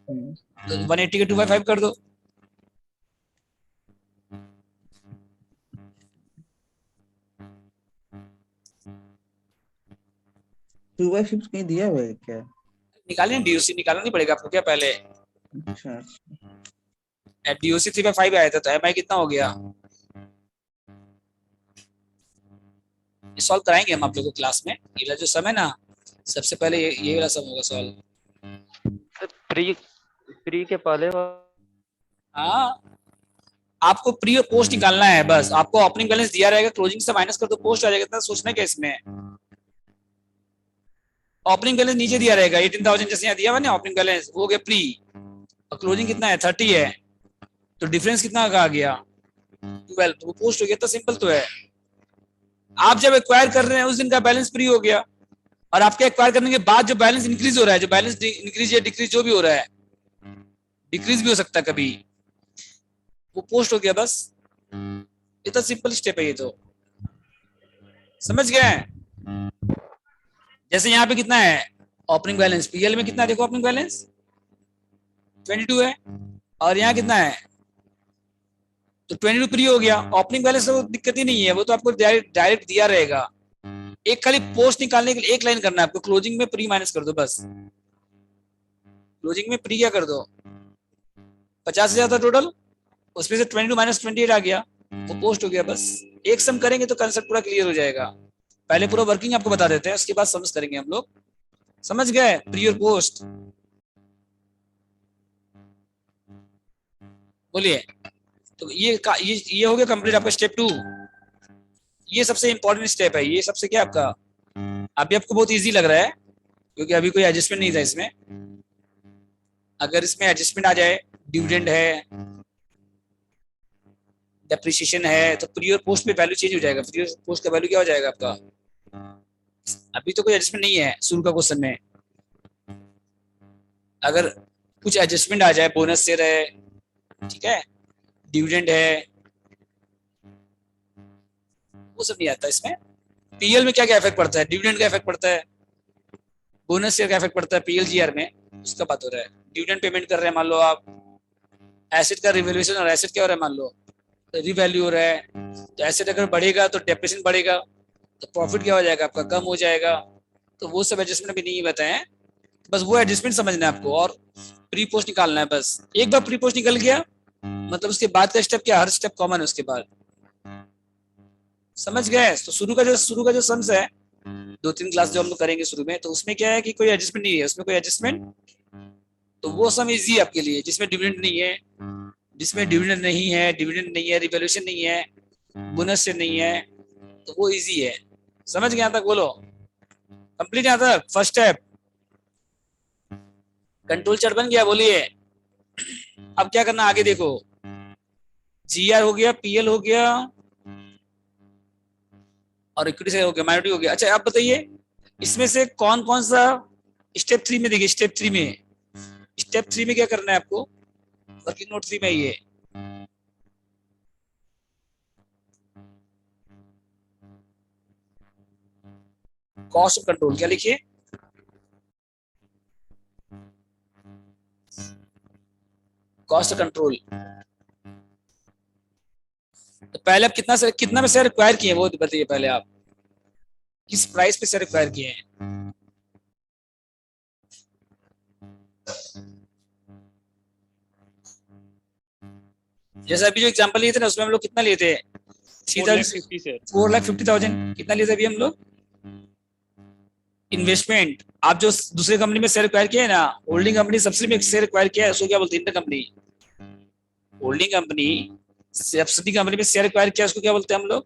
तो 180 के 2/5 कर दो। टू बाई फिफ्थ कहीं दिया हुआ है क्या? निकालिए, डीओसी निकालना नहीं पड़ेगा आपको क्या पहले? अच्छा, डीओसी 3/5 आया था, तो एमआई कितना हो गया? ये सॉल्व कराएंगे हम आप लोगों को क्लास में। ये जो सम है ना, सबसे पहले ये वाला सम होगा सॉल्व। प्री प्री के पहले हाँ, आपको प्री और पोस्ट निकालना है बस। आपको ओपनिंग बैलेंस दिया रहेगा, क्लोजिंग से माइनस कर दो, पोस्ट आ जाएगा। इतना सोचना क्या इसमें? ओपनिंग बैलेंस नीचे दिया रहेगा 18,000, जैसे यहाँ दिया हुआ ना ओपनिंग बैलेंस, वो हो गया प्री, और क्लोजिंग कितना है 30 है, तो डिफरेंस कितना का आ गया 12, तो वो पोस्ट हो गया। तो सिंपल तो है। आप जब एक्वायर कर रहे हैं उस दिन का बैलेंस प्री हो गया, और आपके एक्वायर करने के बाद जो बैलेंस इंक्रीज हो रहा है, जो बैलेंस इंक्रीज या डिक्रीज जो भी हो रहा है, डिक्रीज भी हो सकता है कभी, वो पोस्ट हो गया। बस इतना सिंपल स्टेप है ये तो, समझ गए? जैसे यहाँ पे कितना है ओपनिंग बैलेंस, पीएल में कितना है देखो, ओपनिंग बैलेंस 22 है, और यहाँ कितना है, तो 22 प्री हो गया। ओपनिंग बैलेंस तो दिक्कत ही नहीं है, वो तो आपको डायरेक्ट दिया रहेगा। एक खाली पोस्ट निकालने के लिए एक लाइन करना है आपको, क्लोजिंग में प्री माइनस कर दो बस। क्लोजिंग में प्री क्या कर दो, 50,000 था टोटल, उसमें से 22 माइनस 28 आ गया, वो पोस्ट हो गया। बस एक सम करेंगे तो कंसेप्ट पूरा क्लियर हो जाएगा। पहले पूरा वर्किंग आपको बता देते हैं, उसके बाद समझ करेंगे हम लोग। समझ गए प्री और पोस्ट? बोलिए। तो ये हो गया कंप्लीट आपका स्टेप 2। ये सबसे इंपॉर्टेंट स्टेप है। ये सबसे क्या आपका, अभी आपको बहुत इजी लग रहा है क्योंकि अभी कोई एडजस्टमेंट नहीं था इसमें। अगर इसमें एडजस्टमेंट आ जाए, डिविडेंड है, डेप्रिसिएशन है, तो प्री और पोस्ट में वैल्यू चेंज हो जाएगा। प्री और पोस्ट का वैल्यू क्या हो जाएगा आपका? अभी तो कोई एडजस्टमेंट नहीं है शुरू का क्वेश्चन में। अगर कुछ एडजस्टमेंट आ जाए, बोनस शेयर है, ठीक है, डिविडेंड है, वो सब नहीं आता इसमें। पीएल में क्या क्या इफेक्ट पड़ता है? डिविडेंड का इफेक्ट पड़ता है, बोनस शेयर का इफेक्ट पड़ता है पीएल जीआर में, उसका बात हो रहा है। डिविडेंड पेमेंट कर रहे हैं मान लो आप, एसेट का रिवैल्यूएशन, और एसेट क्या हो रहा है मान लो रिवैल्यू हो रहा है, तो एसेट अगर बढ़ेगा तो डेप्रिसिएशन बढ़ेगा, तो प्रॉफिट क्या हो जाएगा आपका, कम हो जाएगा। तो वो सब एडजस्टमेंट अभी नहीं बताए, बस वो एडजस्टमेंट समझना है आपको, और प्री पोस्ट निकालना है बस। एक बार प्री पोस्ट निकल गया मतलब उसके बाद का स्टेप क्या, हर स्टेप कॉमन है उसके बाद। समझ गए? तो शुरू का जो सम्स है, 2-3 क्लास जो हम लोग करेंगे शुरू में, तो उसमें क्या है कि कोई एडजस्टमेंट नहीं है, उसमें कोई एडजस्टमेंट, तो वो सम इजी है आपके लिए। जिसमें डिविडेंड नहीं है, रिवैल्यूएशन नहीं है, बोनस से नहीं है, तो वो इजी है। समझ गए यहाँ तक? बोलो कंप्लीट यहाँ तक फर्स्ट स्टेप। कंट्रोल चार्ट बन गया? बोलिए। अब क्या करना आगे देखो, जीआर हो गया, पीएल हो गया, और इक्विटी से हो गया, माइनॉरिटी हो गया। अच्छा आप बताइए इसमें से कौन कौन सा स्टेप 3 में देखिए, स्टेप 3 में क्या करना है आपको, वर्किंग नोट 3 में ये कॉस्ट ऑफ कंट्रोल, क्या लिखिए, कॉस्ट ऑफ कंट्रोल। तो पहले आप कितना में शेयर एक्वायर किए वो बताइए पहले। आप किस प्राइस पे शेयर एक्वायर किए हैं? जैसे अभी जो एग्जांपल लिए थे ना, उसमें हम लोग कितना लिए थे? 4,50,000 कितना लिए थे अभी हम लोग? इन्वेस्टमेंट। आप जो दूसरे कंपनी में शेयर एक्वायर किया है ना, होल्डिंग कंपनी सब्सिडी में शेयर एक्वायर किया है, उसको क्या बोलते हैं? Inter company. Holding company subsidy company में शेयर एक्वायर किया, उसको क्या बोलते हैं हम लोग?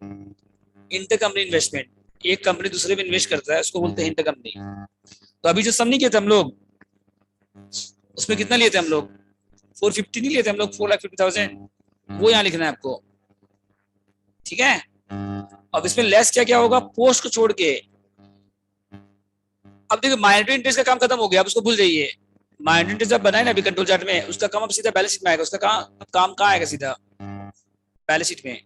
इंटर कंपनी इन्वेस्टमेंट, एक कंपनी दूसरे में इन्वेस्ट करता है, उसको बोलते हैं इंटर कंपनी। तो अभी जो सम नहीं किए थे हम लोग, उसमें कितना लिए थे हम लोग, 450 नहीं लिए थे हम लोग, 4,50,000, वो यहाँ लिखना है आपको, ठीक है। अब इसमें लेस क्या क्या होगा, पोस्ट को छोड़ के। अब देखिए माइनॉरिटी इंटरेस्ट का काम खत्म हो गया, अब उसको भूल जाइए। माइनॉरिटी इंटरेस्ट जब बनाए ना अभी कंट्रोल चार्ट में, उसका काम अब सीधा बैलेंस शीट में आएगा, उसका काम कहाँ आएगा, सीधा बैलेंस शीट में।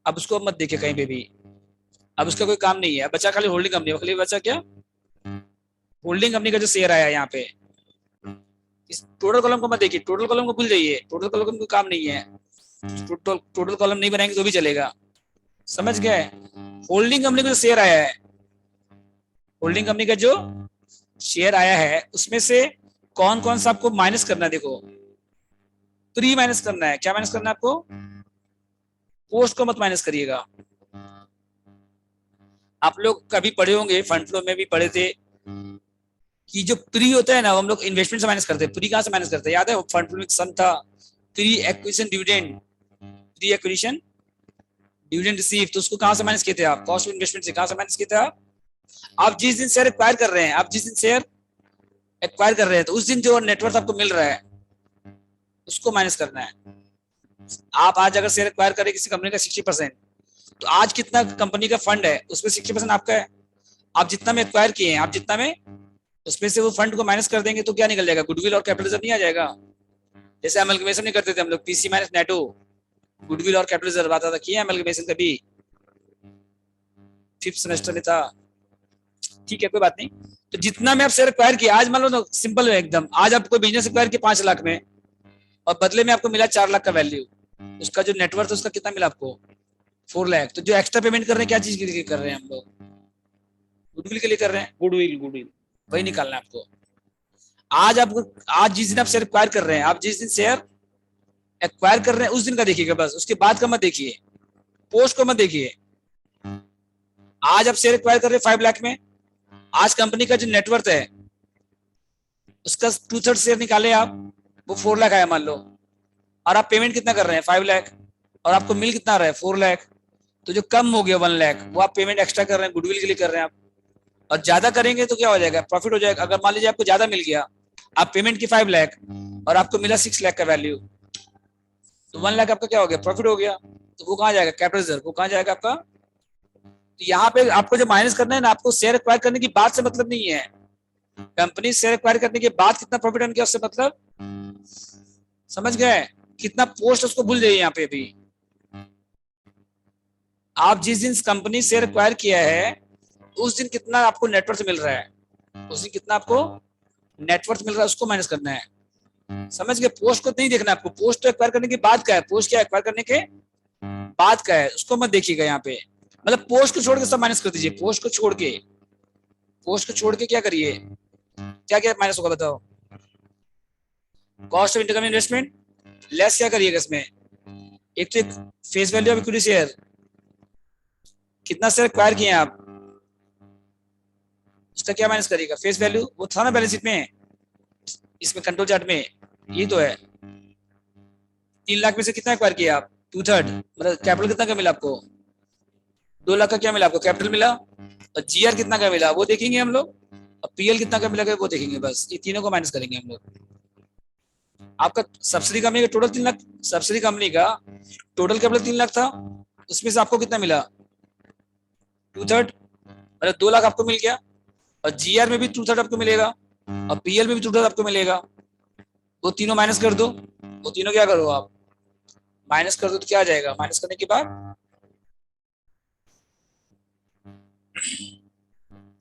अब उसको अब मत देखिए कहीं पे भी, अब उसका कोई काम नहीं है, अब बचा खाली होल्डिंग कंपनी, खाली बचा क्या, होल्डिंग कंपनी का जो शेयर आया यहाँ पे। इस टोटल कॉलम को मत देखिए, टोटल कॉलम को भूल जाइए, टोटल कॉलम को काम नहीं है, टोटल कॉलम नहीं बनाएंगे तो भी चलेगा, समझ गए। होल्डिंग कंपनी का जो शेयर आया है, होल्डिंग कंपनी का जो शेयर आया है, उसमें से कौन कौन सा आपको माइनस करना है, देखो प्री माइनस करना है। क्या माइनस करना है आपको, पोस्ट को मत माइनस करिएगा। आप लोग कभी पढ़े होंगे, फंड फ्लो में भी पढ़े थे कि जो प्री होता है ना, वो हम लोग इन्वेस्टमेंट से माइनस करते हैं। प्री कहां से माइनस करते हैं, याद है, फंड फ्लो में सम था, pre acquisition dividend, pre acquisition dividend receive, तो उसको कहां से माइनस किए थे आप, कॉस्ट ऑफ इन्वेस्टमेंट से। कहां से माइनस किए थे आप जिस दिन शेयर एक्वायर कर रहे हैं, आप जिस दिन शेयर एक्वायर कर रहे हैं, तो उस दिन जो नेटवर्थ आपको मिल रहा है उसको माइनस करना है। आप आज अगर शेयर एक्वायर करें किसी कंपनी का 60%, तो आज कितना कंपनी का फंड है, उसमें 60% आपका है। आप जितना में एक्वायर किए हैं, आप जितना में, उसमें से वो फंड को माइनस कर देंगे तो क्या निकल जाएगा, गुडविल और कैपिटल रिजर्व नहीं आ जाएगा। जैसे अमलगमेशन नहीं करते थे हम लोग, पीसी माइनस नेटो, गुडविल और कैपिटल रिजर्व आता था, किया अमलगमेशन कभी, 5th सेमेस्टर में था, ठीक है कोई बात नहीं। तो जितना में आप शेयर एक्वायर किया, आज मान लो सिंपल है एकदम, आज आप कोई बिजनेस एक्वायर किया 5 लाख में, और बदले में आपको मिला 4 लाख का वैल्यू, उसका जो नेटवर्थ उसका कितना मिला आपको, 4 लाख। तो जो एक्स्ट्रा पेमेंट कर रहे हैं, क्या चीज के लिए कर रहे हैं हम लोग, गुडविल के लिए कर रहे हैं, गुडविल वही निकालना है आपको। आज आप, आज जिस दिन आप शेयर एक्वायर कर रहे हैं, आप जिस दिन शेयर एक्वायर कर रहे हैं उस दिन का देखिएगा बस, उसके बाद का मत देखिए, पोस्ट को मत देखिए। आज आप शेयर एक्वायर कर रहे हैं 5 लाख में, आज कंपनी का जो नेटवर्थ है उसका 2/3 शेयर निकाले आप, वो 4 लाख आया मान लो, और आप पेमेंट कितना कर रहे हैं 5 लाख, और आपको मिल कितना रहा है 4 लाख, तो जो कम हो गया 1 लाख वो आप पेमेंट एक्स्ट्रा कर रहे हैं, गुडविल के लिए कर रहे हैं आप। और ज्यादा करेंगे तो क्या हो जाएगा, प्रॉफिट हो जाएगा। अगर मान लीजिए आपको ज्यादा मिल गया, आप पेमेंट की 5 लाख और आपको मिला 6 लाख का वैल्यू, तो 1 लाख आपका क्या हो गया, प्रॉफिट हो गया। तो वो कहाँ जाएगा, कैपिटल रिजर्व, वो कहाँ जाएगा आपका। तो यहाँ पे आपको जो माइनस करना है ना, आपको शेयर एक्वायर करने की बात से मतलब नहीं है, कंपनी शेयर एक्वायर करने के बाद कितना प्रॉफिट अर्न किया उससे मतलब, समझ गए। कितना पोस्ट उसको भूल जाइए यहाँ पे भी। आप जिस दिन कंपनी शेयर एक्वायर किया है उस दिन कितना आपको नेटवर्थ मिल रहा है, उस दिन कितना आपको नेटवर्थ मिल रहा है उसको माइनस करना है, समझ गए। पोस्ट को नहीं देखना आपको, पोस्ट तो एक्वायर करने के बाद का है, पोस्ट क्या एक्वायर करने के बाद का है, उसको मत देखिएगा यहाँ पे। मतलब पोस्ट को छोड़ के सब माइनस कर दीजिए, पोस्ट को छोड़ के, पोस्ट को छोड़ के क्या करिए, क्या क्या माइनस होगा बताओ, कॉस्ट ऑफ इंटरकम इन्वेस्टमेंट लेस क्या करिएगा इसमें, एक तो एक face value of equity share, कितना शेयर एक्वायर किए आप उसका क्या माइनस करिएगा, फेस वैल्यू वो था ना बैलेंस शीट में, इसमें कंट्रोल चार्ट में ये तो है। 3 लाख में से कितना एक्वायर किया आप, 2/3, मतलब कैपिटल कितना का मिला आपको, 2 लाख का क्या मिला आपको कैपिटल मिला, और जीआर कितना का मिला वो देखेंगे हम लोग, और पीएल कितना का मिला वो देखेंगे, बस ये तीनों को माइनस करेंगे हम लोग। आपका सब्सिडी कंपनी का टोटल 3 लाख, सब्सिडी कंपनी का टोटल कैपिटल 3 लाख था, उसमें से आपको कितना मिला 2/3, मतलब 2 लाख आपको मिल गया, और जीआर में भी 2/3 आपको मिलेगा, और पीएल में भी 2/3 आपको मिलेगा। वो तीनों माइनस कर दो, वो तीनों क्या करो आप माइनस कर दो, तो क्या आ जाएगा, माइनस करने के बाद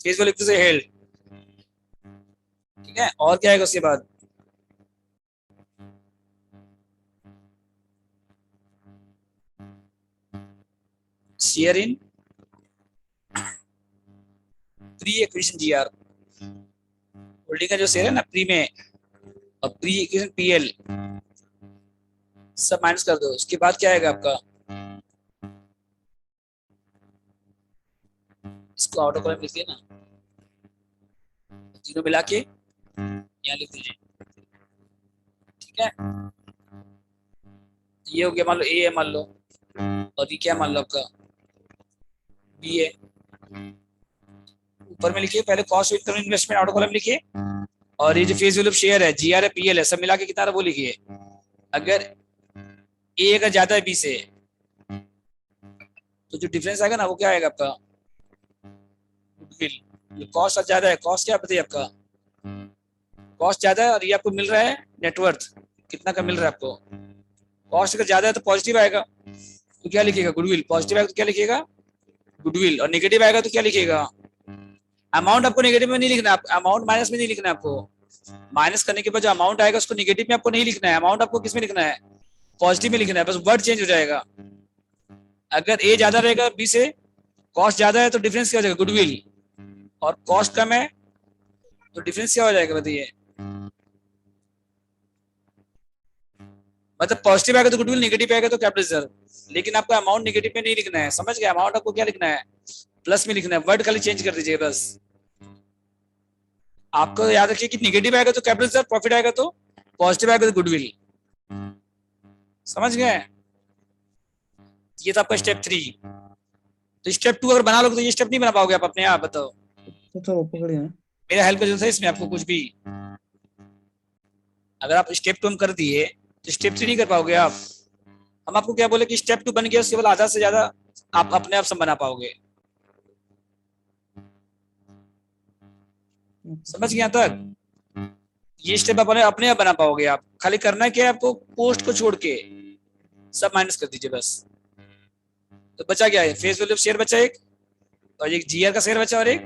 फेस वैल्यू से हेल्ड, ठीक है। और क्या आएगा उसके बाद, share in pre acquisition GR, holding का जो शेयर है ना प्री में, और प्री एक्विजिशन पीएल, सब माइनस कर दो। उसके बाद क्या आएगा आपका, इसको ऑटो कॉलम लिख दिए ना, तीनों मिला के यहाँ लिख दीजिए, ठीक है। ये हो गया मान लो ए है मान लो, और ये क्या मान लो आपका बी है। ऊपर में लिखिए पहले cost of investment outer column लिखिए, और ये जो फेस वैल्यू ऑफ शेयर है, जीआर है, पीएल है, सब मिला के कितना है वो लिखिए। अगर ए अगर ज्यादा है बी से, तो जो डिफरेंस आएगा ना वो क्या आएगा आपका, गुडविल। कॉस्ट ज्यादा है, कॉस्ट क्या बताइए आपका, कॉस्ट ज्यादा है और ये आपको मिल रहा है नेटवर्थ, कितना का मिल रहा है आपको। कॉस्ट अगर ज्यादा है तो पॉजिटिव आएगा, तो क्या लिखिएगा, गुडविल। पॉजिटिव आएगा तो क्या लिखिएगा, गुडविल। और नेगेटिव आएगा तो क्या लिखिएगा, अमाउंट। आपको नेगेटिव में नहीं लिखना, अमाउंट माइनस में नहीं लिखना है आपको। माइनस करने के बाद जो अमाउंट आएगा उसको नेगेटिव में आपको नहीं लिखना है, अमाउंट आपको किस में लिखना है, पॉजिटिव में लिखना है, बस वर्ड चेंज हो जाएगा। अगर ए ज्यादा रहेगा बी से, कॉस्ट ज्यादा है तो डिफरेंस क्या हो जाएगा, गुडविल। और कॉस्ट कम है तो डिफरेंस क्या हो जाएगा बताइए, मतलब पॉजिटिव आएगा तो गुडविल, नेगेटिव आएगा तो कैपिटल रिजर्व। लेकिन आपको अमाउंट नेगेटिव में नहीं लिखना है, समझ गए। अमाउंट आपको क्या लिखना है, प्लस में लिखना है, वर्ड खाली चेंज कर दीजिए बस। आपको याद रखिए कि नेगेटिव आएगा तो कैपिटल रिजर्व, प्रॉफिट आएगा तो पॉजिटिव आएगा तो गुडविल। समझ गए। ये था आपका स्टेप 3। तो स्टेप 2 अगर बना लोगे तो ये स्टेप नहीं बना पाओगे आप अपने आप, बताओ। तो पकड़िए। मेरा हेल्प जरूरत है इसमें आपको कुछ भी। अगर आप स्टेप 2 हम कर दिए तो स्टेप 3 नहीं कर पाओगे आप। हम आपको क्या बोले कि स्टेप 2 बन गया, उसके बाद आधा से ज्यादा आप अपने आप सब बना पाओगे। समझ गए यहाँ तक। ये स्टेप अपने अपने आप बना पाओगे आप। खाली करना क्या है आपको, पोस्ट को छोड़ के सब माइनस कर दीजिए बस। तो बचा क्या है, फेस वैल्यू ऑफ शेयर बचा एक, और एक जीआर का शेयर बचा और एक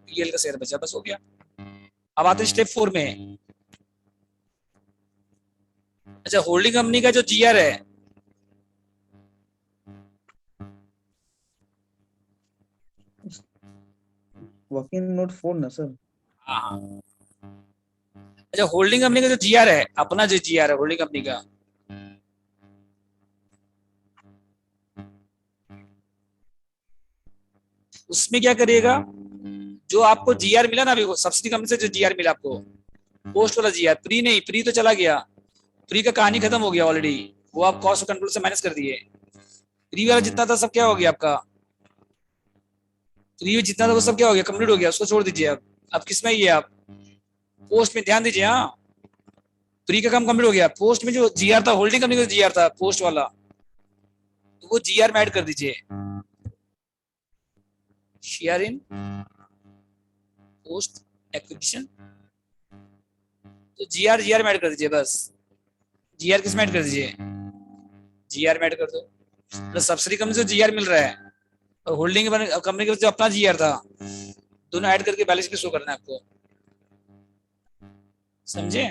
पीएल का शेयर बचा, बस हो गया। अब आते हैं स्टेप 4 में। अच्छा, होल्डिंग कंपनी का जो जीआर है, वर्किंग नोट 4 ना सर। हाँ। अच्छा, होल्डिंग कंपनी का जो जीआर है, अपना जो जीआर है होल्डिंग कंपनी का, उसमें क्या करिएगा, जो आपको जीआर मिला ना अभी, सब्सिडी कंपनी से जो जीआर मिला आपको, पोस्ट वाला जीआर, प्री नहीं, प्री तो चला गया, प्री का कहानी खत्म हो गया ऑलरेडी, वो आप कॉस्ट कंट्रोल से माइनस कर दिए। प्री वाला जितना था सब क्या हो गया आपका, प्री में जितना था वो सब क्या हो गया, कंप्लीट हो गया, उसको छोड़ दीजिए। अब किस में ये आप पोस्ट में ध्यान दीजिए। हाँ, प्री का काम कंप्लीट हो गया, पोस्ट में जो जीआर था, होल्डिंग कंपनी का जीआर था पोस्ट वाला, तो वो जीआर में ऐड कर दीजिए। शेयर इन पोस्ट एक्विजिशन, तो जीआर जीआर में ऐड कर दीजिए बस। जीआर किस में ऐड कर दीजिए, जीआर में ऐड कर दो। प्लस सब्सिडी कंपनी से जीआर मिल रहा है और होल्डिंग कंपनी का जो अपना जीआर था, दोनों ऐड करके बैलेंस भी शो करना है आपको। समझे।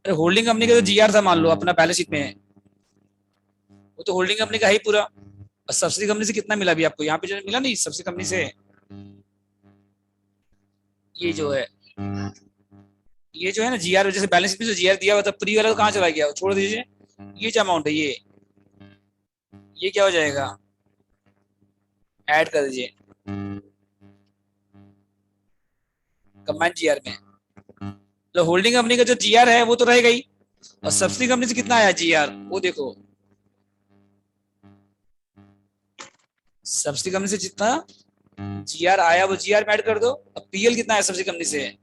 अरे होल्डिंग कंपनी का जो जीआर था मान लो अपना बैलेंस शीट में, वो तो होल्डिंग कंपनी का ही पूरा। और सब्सिडी कंपनी से कितना मिला भी आपको, यहाँ पे जो मिला नहीं सब्सिडी कंपनी से, ये जो है, ये जो है ना जीआर, जैसे बैलेंस शीट में जो जीआर दिया हुआ था प्री वाला, कहाँ चला गया, छोड़ दीजिए। ये जो अमाउंट है ये क्या हो जाएगा, ऐड कर दीजिए कंबाइंड जीआर में। तो होल्डिंग कंपनी का जो जीआर है वो तो रहेगा ही, और सब्सिडी कंपनी से कितना आया जीआर वो देखो। सब्सिडी कंपनी से जितना जीआर आया वो जीआर में ऐड कर दो। अब पीएल कितना आया सब्सिडी कंपनी से,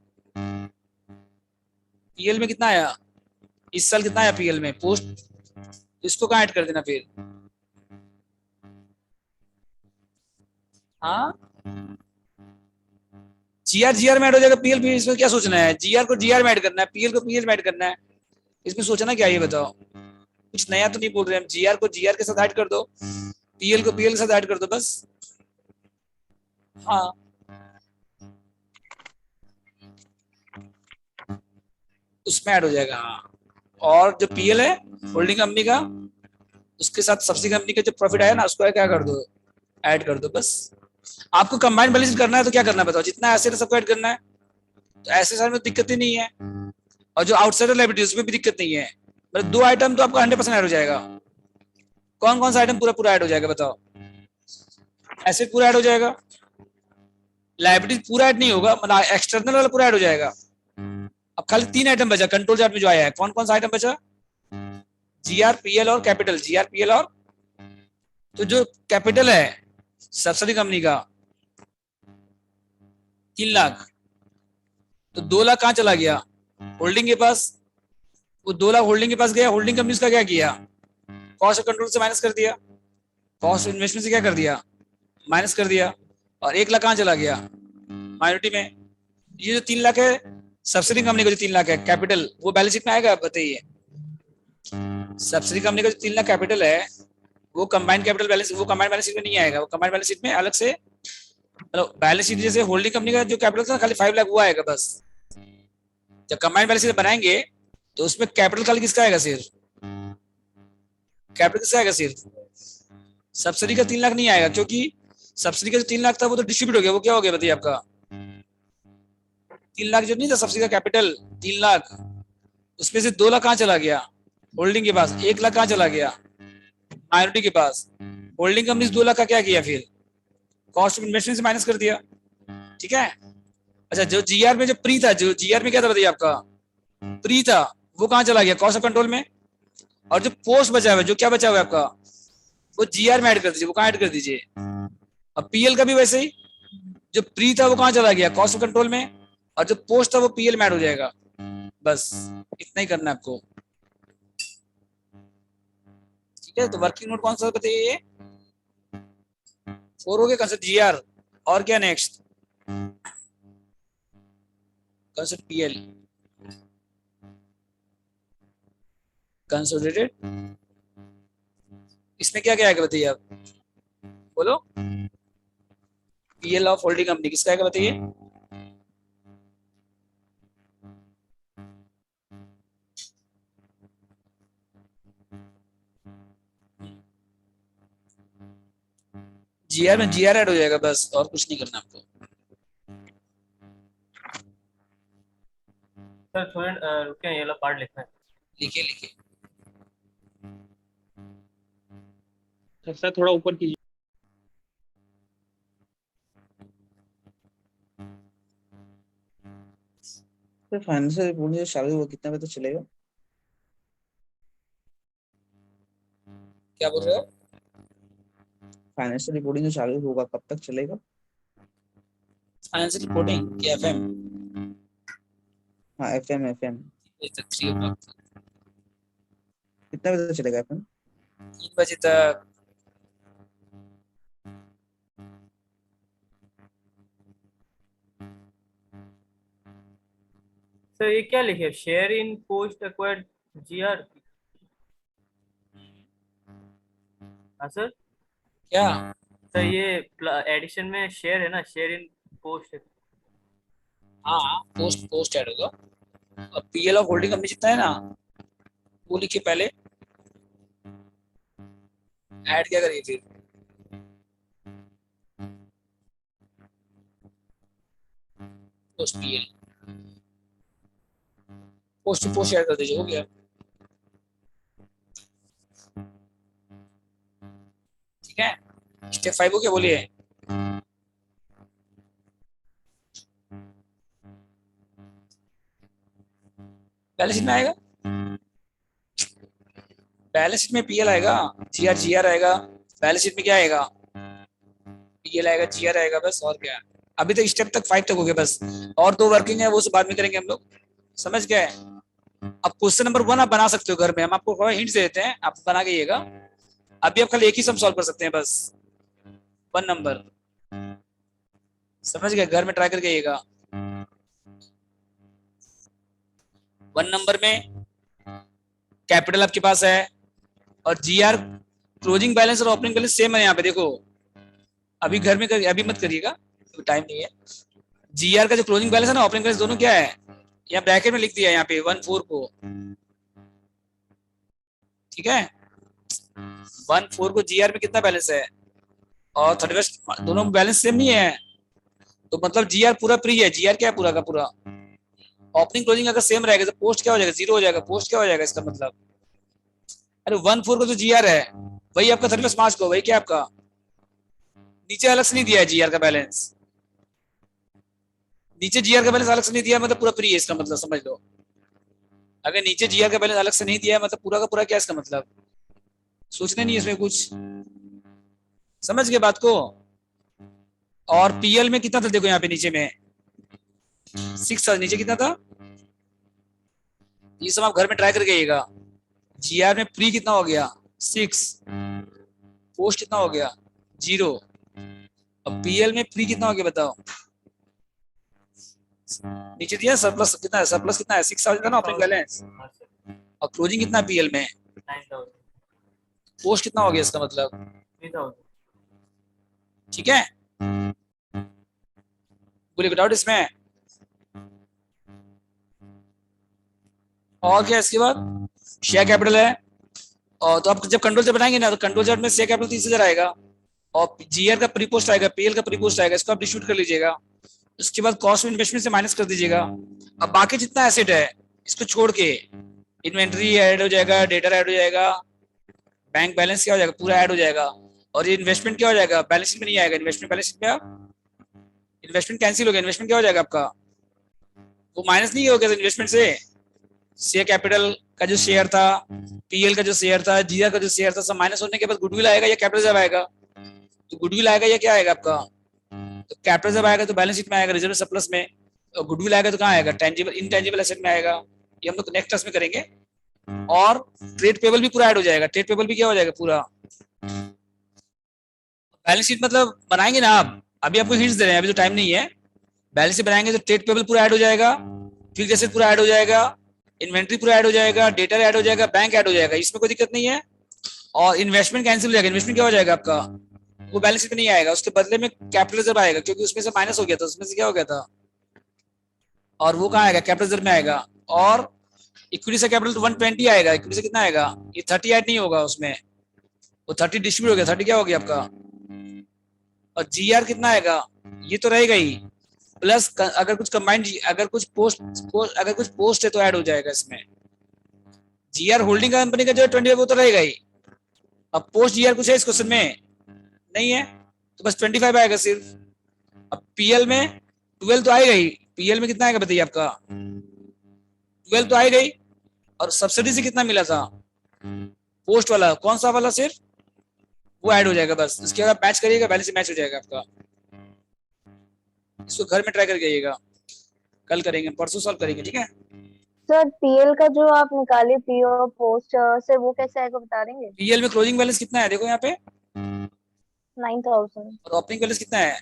पीएल में कितना आया, इस साल कितना आया पीएल में पोस्ट, इसको कहाँ ऐड कर देना फिर। हाँ, जीआर में ऐड हो जाएगा, पीएल भी इसमें क्या सोचना है, जीआर को जीआर में ऐड करना है, पीएल को पीएल में ऐड करना है, इसमें सोचना क्या ये बताओ। कुछ नया तो नहीं बोल रहे हम, जीआर को जीआर के साथ ऐड कर दो, पीएल को पीएल के साथ ऐड कर दो बस। हाँ, उसमें ऐड हो जाएगा। हाँ, और जो पीएल है होल्डिंग कंपनी का, उसके साथ सब्सिडी कंपनी का जो प्रॉफिट आया ना, उसको क्या कर दो, ऐड कर दो बस। आपको कंबाइंड बैलेंस करना है तो क्या करना है बताओ, जितना एसेट है सबको ऐड करना है। तो ऐसे साल में दिक्कत ही नहीं है, और जो आउटसाइडर लायबिलिटी उसमें भी दिक्कत नहीं है। मतलब 2 आइटम तो आपका 100% ऐड हो जाएगा। कौन कौन सा आइटम पूरा पूरा ऐड हो जाएगा बताओ, एसेट पूरा ऐड हो जाएगा, लायबिलिटी पूरा ऐड नहीं होगा, मतलब एक्सटर्नल वाला पूरा ऐड हो जाएगा। अब खाली 3 आइटम बचा कंट्रोल चार्ट में जो आया है, कौन कौन सा आइटम बचा, जीआर पीएल और कैपिटल, जीआर पीएल और तो जो कैपिटल है सब्सिडी कंपनी का 3 लाख, तो 2 लाख कहाँ चला गया? होल्डिंग के पास। वो 2 लाख होल्डिंग के पास गया, होल्डिंग कंपनी का क्या किया? कॉस्ट ऑफ कंट्रोल से माइनस कर दिया, कॉस्ट ऑफ इन्वेस्टमेंट से क्या कर दिया? माइनस कर दिया। और 1 लाख कहाँ चला गया? माइनॉरिटी में। ये जो 3 लाख है सब्सिडी कंपनी का, जो 3 लाख है कैपिटल, वो बैलेंस शीट में आएगा? आप बताइए। सब्सिडी कंपनी का जो 3 लाख कैपिटल है वो कंबाइंड कैपिटल बैलेंस, वो कंबाइंड बैलेंस शीट में नहीं आएगा। वो कंबाइंड बैलेंस शीट में अलग से, मतलब बैलेंस शीट जैसे होल्डिंग कंपनी का जो कैपिटल था खाली 5 लाख वो आएगा बस। जब कंबाइंड बैलेंस शीट बनाएंगे तो उसमें कैपिटल खाली किसका आएगा? सिर्फ कैपिटल किसका आएगा? सिर्फ सब्सिडी का 3 लाख नहीं आएगा, क्योंकि सब्सिडी का जो 3 लाख था वो तो डिस्ट्रीब्यूट हो गया। वो क्या हो गया बताइए आपका? 3 लाख जो नहीं था सब्सिडी का कैपिटल 3 लाख, उसमें से 2 लाख कहाँ चला गया? होल्डिंग के पास। 1 लाख कहाँ चला गया? माइनॉरिटी के पास। होल्डिंग कंपनी 2 लाख का क्या किया? फिर कॉस्ट ऑफ इन्वेस्टमेंट से माइनस कर दिया। ठीक है। अच्छा, जो जीआर में जो प्री था, जो जीआर में क्या था बताइए आपका? प्री था, वो कहाँ चला गया? कॉस्ट ऑफ कंट्रोल में। और जो पोस्ट बचा हुआ है, जो क्या बचा हुआ है आपका, वो जीआर में ऐड कर दीजिए। वो कहाँ ऐड कर दीजिए? अब पीएल का भी वैसे ही, जो प्री था वो कहाँ चला गया? कॉस्ट ऑफ कंट्रोल में। और जो पोस्ट था वो पीएल में ऐड हो जाएगा। बस इतना ही करना है आपको। ठीक है। तो वर्किंग नोट कौन सा बताइए? ये 4 हो गया। कंसेप्ट जीआर, और क्या नेक्स्ट? Concept PL, consolidated. इसमें क्या क्या आएगा बताइए आप? बोलो। पीएल ऑफ होल्डिंग कंपनी किसका आएगा बताइए? जीआर में जीआर ऐड हो जाएगा बस, और कुछ नहीं करना आपको। सर थोड़े रुके, ये वाला पार्ट लिखना है। लिखिए लिखिए। सर थोड़ा ऊपर कीजिए। तो फाइनेंशियल रिपोर्टिंग जो चालू होगा कितना बजे तक चलेगा? क्या बोल रहे हो? फाइनेंशियल रिपोर्टिंग जो चालू होगा कब तक चलेगा? फाइनेंशियल रिपोर्टिंग की एफएम हाँ, एफएम 3 o'clock, कितना बजे तक चलेगा एफएम? 3 बजे तक। सर ये क्या लिखे? Share in post acquired GR. हाँ सर। क्या? सर ये एडिशन में शेयर है ना, शेयर इन पोस्ट। हाँ, पोस्ट पोस्ट ऐड होगा। और पीएल ऑफ होल्डिंग कंपनी जितना है ना वो लिखिए पहले, ऐड क्या करिए फिर? Post PL, post to post add कर दीजिए। हो गया। ठीक है। स्टेप 5 हो गया। बोलिए। बैलेंस शीट में आएगा, बैलेंस शीट में पीएल आएगा, जीआर जीआर आएगा। बैलेंस शीट में क्या आएगा? पीएल आएगा, जीआर आएगा, बस। और क्या? अभी तक स्टेप तक 5 तक हो गया बस। और 2 वर्किंग है, वो सब बाद में करेंगे हम लोग। समझ गए? अब क्वेश्चन नंबर 1 आप बना सकते हो घर में, हम आपको हिंट दे देते हैं, आप बना के आइएगा। अभी आप खाली एक ही सम सॉल्व कर सकते हैं बस, 1 नंबर। समझ गए? घर में ट्राई करके आइएगा। 1 नंबर में कैपिटल आपके पास है और जीआर, क्लोजिंग बैलेंस और ओपनिंग बैलेंस सेम है। यहाँ पे देखो, अभी घर में अभी मत करिएगा, तो टाइम नहीं है। जीआर का जो क्लोजिंग बैलेंस है ना, ओपनिंग बैलेंस दोनों क्या है? यहाँ ब्रैकेट में लिख दिया है, यहाँ पे 1/4 को। ठीक है। 1/4 को जीआर में कितना बैलेंस है और 31 दोनों बैलेंस सेम नहीं है, तो मतलब जीआर पूरा प्री है। जीआर क्या है? पूरा का पूरा। ओपनिंग क्लोजिंग अगर सेम रहेगा तो पोस्ट क्या हो जाएगा? 0 हो जाएगा। पोस्ट क्या हो जाएगा इसका मतलब? अरे 1/4 को जो जीआर है वही आपका 31 मार्च को, वही क्या आपका? नीचे अलग से नहीं दिया है जीआर का बैलेंस, नीचे जीआर का बैलेंस अलग से नहीं दिया मतलब पूरा प्री है इसका मतलब, समझ लो। अगर नीचे जीआर का बैलेंस अलग से नहीं दिया है मतलब पूरा का पूरा क्या इसका मतलब? सोचने नहीं है इसमें कुछ। समझ गए बात को। और पीएल में कितना था देखो यहाँ पे नीचे में 6 था, नीचे कितना था, ये सब आप घर में ट्राई करके आइएगा। जीआर में प्री कितना हो गया 6, पोस्ट कितना हो गया 0, अब पीएल में प्री कितना हो गया बताओ, नीचे दिया सरप्लस कितना है, सरप्लस कितना है 6000 का ना ओपनिंग बैलेंस, हाँ सर और क्लोजिंग कितना है पीएल में, 9000 पोस्ट कितना हो गया इसका मतलब, 3000 ठीक है। बोलिए डाउट इसमें और क्या इसके बाद, शेयर कैपिटल है, और तो आप जब कंट्रोल चार्ट बनाएंगे ना तो कंट्रोल चार्ट में शेयर कैपिटल 30,000 आएगा और जीआर का प्रीपोस्ट आएगा, पीएल का प्रीपोस्ट आएगा, इसको आप डिस्ट्रीब्यूट कर लीजिएगा। उसके बाद कॉस्ट ऑफ इन्वेस्टमेंट से माइनस कर दीजिएगा। अब बाकी जितना एसेट है इसको छोड़ के इन्वेंट्री ऐड हो जाएगा, डेटा ऐड हो जाएगा, बैंक बैलेंस क्या हो जाएगा पूरा ऐड हो जाएगा, और ये इन्वेस्टमेंट क्या हो जाएगा बैलेंस शीट में नहीं आएगा, इन्वेस्टमेंट बैलेंस शीट में आप इन्वेस्टमेंट कैंसिल हो गया, इन्वेस्टमेंट क्या हो जाएगा आपका, वो माइनस नहीं हो गया इन्वेस्टमेंट से, शेयर कैपिटल का जो शेयर था, पीएल का जो शेयर था, जीआर का जो शेयर था, सब माइनस होने के बाद गुडविल आएगा या कैपिटल रिजर्व आएगा, तो गुडविल आएगा या क्या आएगा आपका, तो कैपिटल रिजर्व आएगा तो बैलेंस शीट में आएगा रिजर्व सरप्लस में, और गुडविल आएगा तो कहाँ आएगा टेंजिबल इंटेंजिबल एसेट में आएगा, ये हम लोग नेक्स्ट क्लास में करेंगे। और ट्रेड पेबल भी पूरा ऐड हो जाएगा, ट्रेड पेबल भी क्या हो जाएगा पूरा, बैलेंस शीट मतलब बनाएंगे ना आप, अभी आपको हिंट्स दे रहे हैं, अभी तो टाइम नहीं है, बैलेंस शीट बनाएंगे तो ट्रेड पेबल पूरा ऐड हो जाएगा, फिक्स्ड एसेट पूरा ऐड हो जाएगा, इन्वेंट्री पूरा ऐड हो जाएगा, डेटा ऐड हो जाएगा, बैंक ऐड हो जाएगा, इसमें कोई दिक्कत नहीं है। और इन्वेस्टमेंट कैंसिल हो जाएगा, इन्वेस्टमेंट क्या हो जाएगा आपका, वो बैलेंस शीट में नहीं आएगा, उसके बदले में कैपिटल रिजर्व आएगा, क्योंकि उसमें से माइनस हो गया था, उसमें से क्या हो गया था, और वो कहाँ आएगा कैपिटल रिजर्व में आएगा। और इक्विटी से कैपिटल 120 आएगा, इक्विटी से कितना आएगा, ये 30 ऐड नहीं होगा उसमें, वो 30 डिस्ट्रीब्यूट हो गया, 30 क्या हो गया आपका, और जीआर कितना आएगा, ये तो रहेगा ही, प्लस अगर कुछ कंबाइंड, अगर कुछ पोस्ट है तो ऐड हो जाएगा इसमें, जीआर होल्डिंग कंपनी का जो 20 है वो तो रहेगा ही, अब पोस्ट जीआर कुछ है इस क्वेश्चन में नहीं है, तो बस 25 आएगा सिर्फ। अब पीएल में 12 तो आएगा ही, पीएल में कितना आएगा बताइए आपका, 12 तो आएगा ही, और सब्सिडी से कितना मिला था पोस्ट वाला, कौन सा वाला, सिर्फ वो ऐड हो जाएगा बस, इसके बाद मैच करिएगा, बैलेंस मैच हो जाएगा आपका। इसको घर में ट्राई करके आइएगा, कल करेंगे, परसों सॉल्व करेंगे, ठीक है। सर पीएल का जो आप निकाले पीओ पोस्ट से वो कैसे आएगा बता देंगे? पीएल में क्लोजिंग बैलेंस कितना है देखो यहाँ पे, 9000। और ओपनिंग बैलेंस कितना है,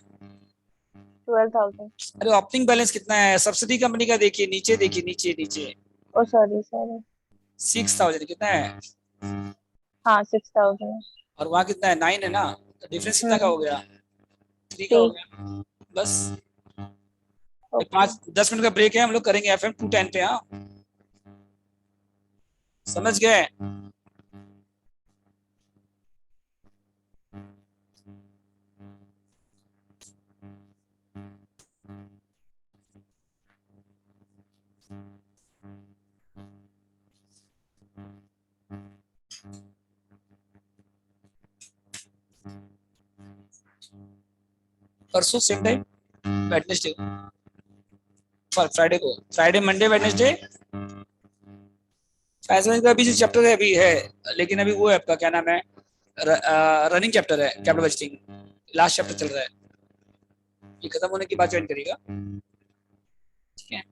12000। अरे ओपनिंग बैलेंस कितना है सब्सिडी कंपनी का, देखिए नीचे, देखिए नीचे नीचे, ओ सॉरी सॉरी 6000 कितना है, हाँ 6000। और वहाँ कितना है 9 है ना, तो डिफरेंस कितना का हो गया 3 का हो गया बस। ओके 5-10 मिनट का ब्रेक है, हम लोग करेंगे एफएम 210 पे, हाँ समझ गए। परसों सेम टाइम वेडनेसडे, फ्राइडे को, फ्राइडे मंडे वेडनेसडे, फैसला का अभी जो चैप्टर है अभी है, लेकिन अभी वो है आपका क्या नाम है, रनिंग चैप्टर है, कैपिटल बजटिंग लास्ट चैप्टर चल रहा है, ये खत्म होने के बाद ज्वाइन करिएगा, ठीक है।